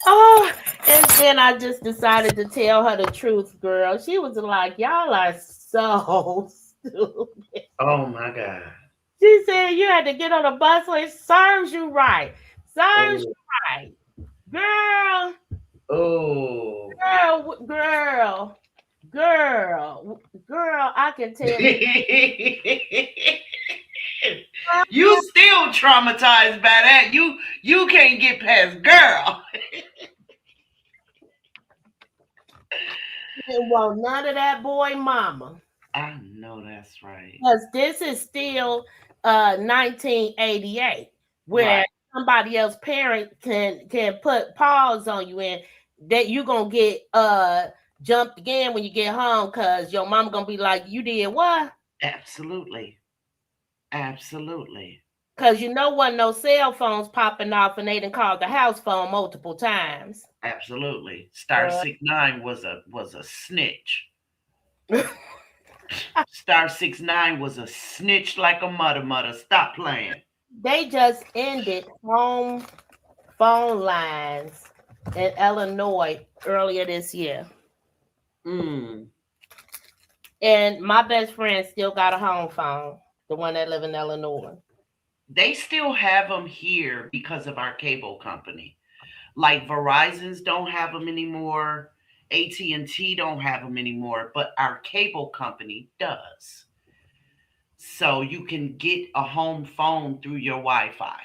Oh, and then I just decided to tell her the truth, girl. She was like, y'all are so stupid. Oh my God. She said you had to get on a bus, so it serves you right. Serves you right. Girl. Oh. Girl, I can tell you. You still traumatized by that. You can't get past girl. Didn't want none of that boy mama. I know that's right. Because this is still 1988, where somebody else's parent can put paws on you and that you're gonna get jumped again when you get home because your mama gonna be like, you did what? Absolutely. Absolutely. Because wasn't no cell phones popping off and they done called the house phone multiple times. Absolutely. Star 69 was a snitch. Star 69 was a snitch like a mother. Stop playing. They just ended home phone lines in Illinois earlier this year. And my best friend still got a home phone, the one that live in Illinois. They still have them here because of our cable company. Like Verizon's don't have them anymore. AT&T don't have them anymore, but our cable company does. So you can get a home phone through your Wi-Fi.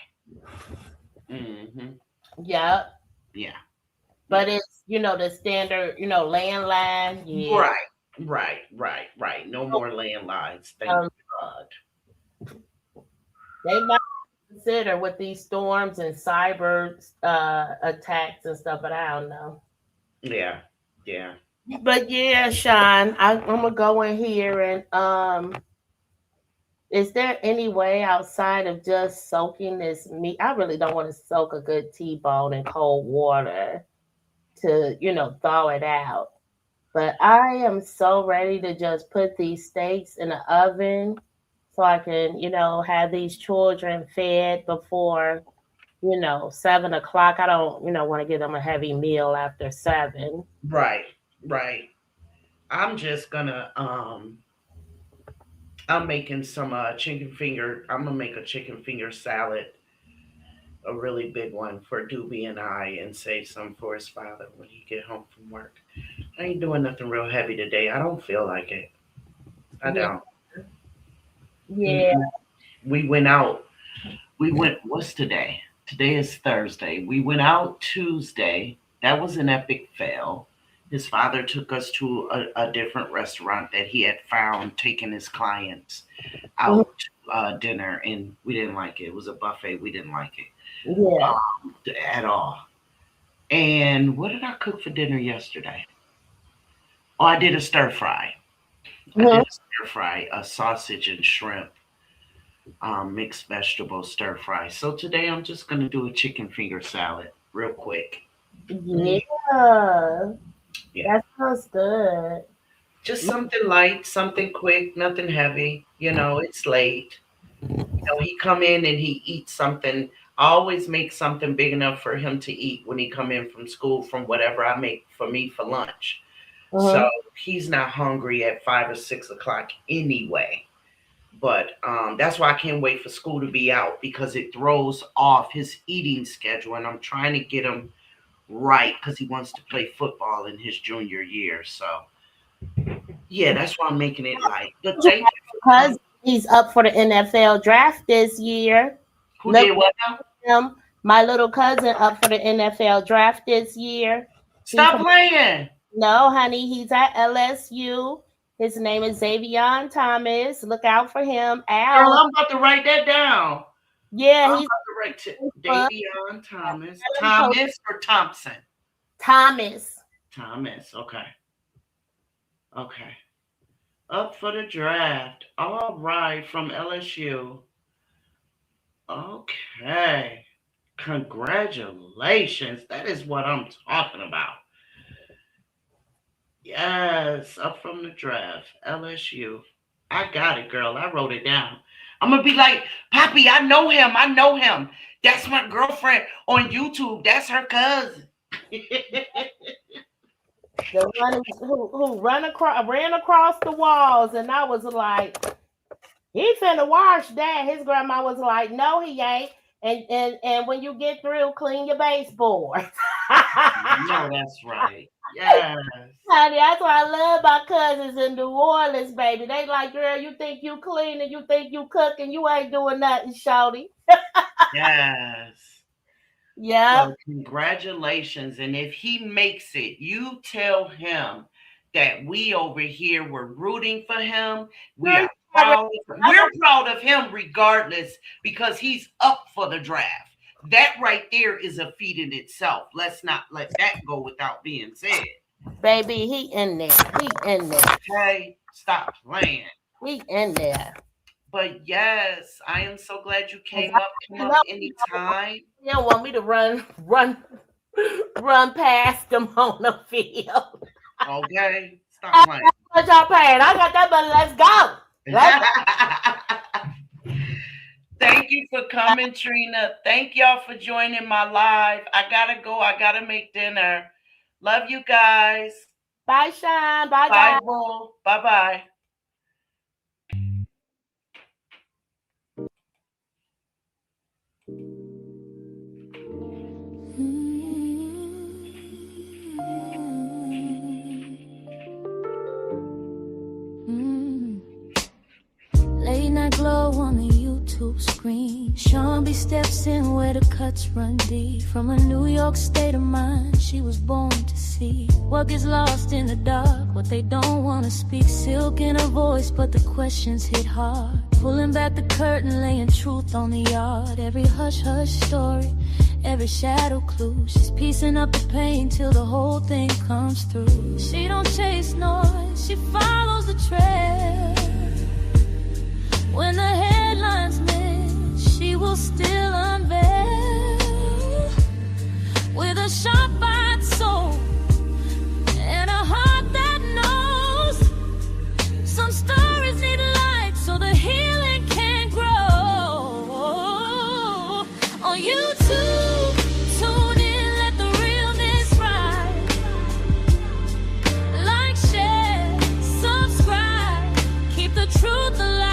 Yeah. Yeah. But it's, the standard, landline. Yeah. Right. No more landlines. Thank God. They might consider with these storms and cyber attacks and stuff, but I don't know. Yeah. But yeah, Sean, I'm gonna go in here and is there any way outside of just soaking this meat? I really don't want to soak a good T-bone in cold water to, thaw it out. But I am so ready to just put these steaks in the oven so I can, have these children fed before, 7 o'clock. I don't, want to give them a heavy meal after 7. Right. I'm just gonna I'm making some chicken finger. I'm gonna make a chicken finger salad, a really big one for Doobie and I, and save some for his father when he get home from work. I ain't doing nothing real heavy today. I don't feel like it. I don't. Yeah. We went out. What's today? Today is Thursday. We went out Tuesday. That was an epic fail. His father took us to a different restaurant that he had found, taking his clients out to dinner, and we didn't like it. It was a buffet. We didn't like it at all. And what did I cook for dinner yesterday? Oh, I did a stir fry. A sausage and shrimp, mixed vegetable stir fry. So today I'm just going to do a chicken finger salad real quick. Yeah. That sounds good. Just something light, something quick, nothing heavy. It's late. He come in and he eats something. I always make something big enough for him to eat when he come in from school from whatever I make for me for lunch. So he's not hungry at 5 or 6 o'clock anyway. But that's why I can't wait for school to be out, because it throws off his eating schedule. And I'm trying to get him right because he wants to play football in his junior year. So, yeah, that's why I'm making it light. But thank you. Because he's up for the NFL draft this year. Who did what now? Him My little cousin up for the NFL draft this year. Stop playing. No, honey, he's at LSU. His name is Xavier Thomas. Look out for him. Girl, I'm about to write that down. Yeah, I'm he's about to write Davion Thomas. Thomas or Thompson? Thomas. Thomas. Okay. Okay. Up for the draft. All right, from LSU. Okay. Congratulations. That is what I'm talking about. Yes, up from the draft. LSU. I got it, girl. I wrote it down. I'm going to be like, Poppy, I know him. I know him. That's my girlfriend on YouTube. That's her cousin. The one who ran across the walls, and I was like, he finna wash that. His grandma was like, no, he ain't. And when you get through, clean your baseboard. No, that's right. Yes. Honey, that's why I love my cousins in New Orleans, baby. They like, girl, you think you clean and you think you cook and you ain't doing nothing, shawty. Yes. Yeah. Well, congratulations. And if he makes it, you tell him that we over here were rooting for him. We're proud of him regardless, because he's up for the draft. That right there is a feat in itself. Let's not let that go without being said. Baby, he in there. Okay, stop playing. He in there. But yes, I am so glad you came up. Come up anytime. You don't want me to run past them on the field. Okay, stop playing. What y'all paying? I got that money. Let's go. Thank you for coming, Trina. Thank y'all for joining my live. I gotta go. I gotta make dinner. Love you guys. Bye, Sean. Bye, Bye, guys. Bull. Bye-bye. Late night glow on the YouTube screen. Sean B steps in where the cuts run deep. From a New York state of mind, she was born to see what gets lost in the dark, what they don't want to speak. Silk in her voice, but the questions hit hard. Pulling back the curtain, laying truth on the yard. Every hush-hush story, every shadow clue. She's piecing up the pain till the whole thing comes through. She don't chase noise, she follows the trail. When the headlines miss, she will still unveil. With a sharp-eyed soul and a heart that knows some stories need light so the healing can grow. On YouTube, tune in, let the realness rise. Like, share, subscribe, keep the truth alive.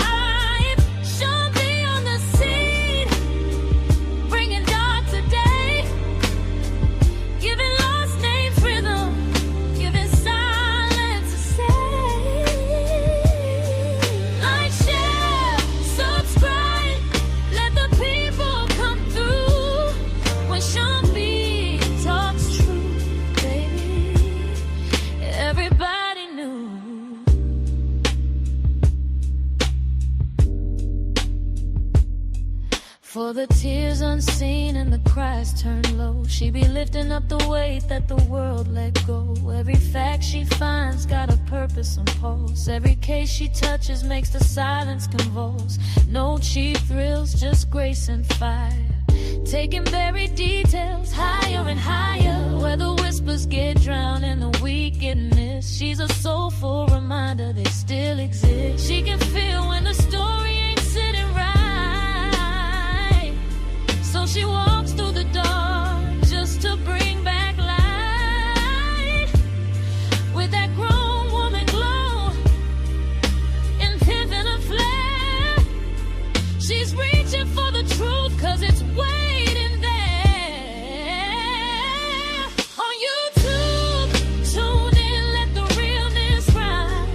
For the tears unseen and the cries turned low, she be lifting up the weight that the world let go. Every fact she finds got a purpose and pulse. Every case she touches makes the silence convulse. No cheap thrills, just grace and fire. Taking buried details higher and higher, where the whispers get drowned and the weak get missed. She's a soulful reminder they still exist. She can feel when the story ain't sitting right. So she walks through the dark just to bring back light. With that grown woman glow and pivot a flare, she's reaching for the truth, cause it's waiting there. On YouTube, tune in, let the realness rise.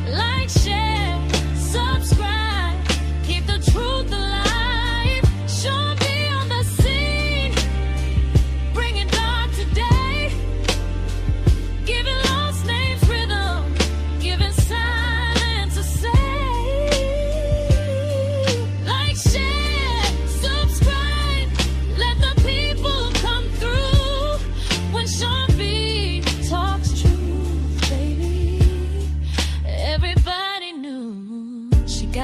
Like, share, subscribe, keep the truth alive.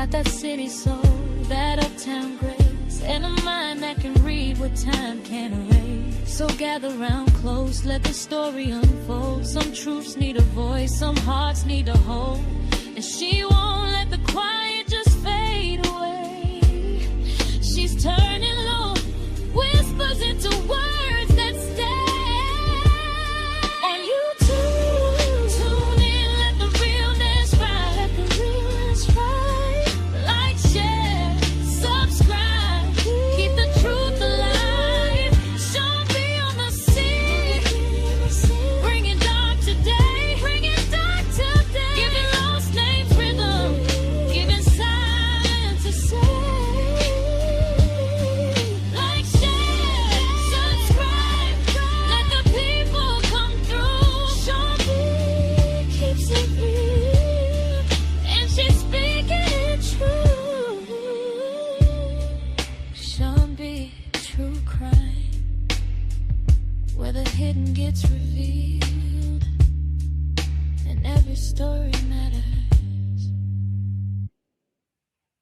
got that city soul, that uptown grace, and a mind that can read what time can't erase. So gather round close, let the story unfold. Some truths need a voice, some hearts need to hold, and she won't let the quiet just fade away. She's turning low, whispers into words that stay. And you tune in, let the realness ride, let the realness ride. Like, share, subscribe, keep the truth alive. Sean B on the scene, bringing dark today, bringing dark today. Giving lost names rhythm, giving silence a say. Like, share, subscribe, let the people come through. Sean B keeps it real, and she's speaking it true. Sean B, true crime, where the hidden gets revealed, and every story matters.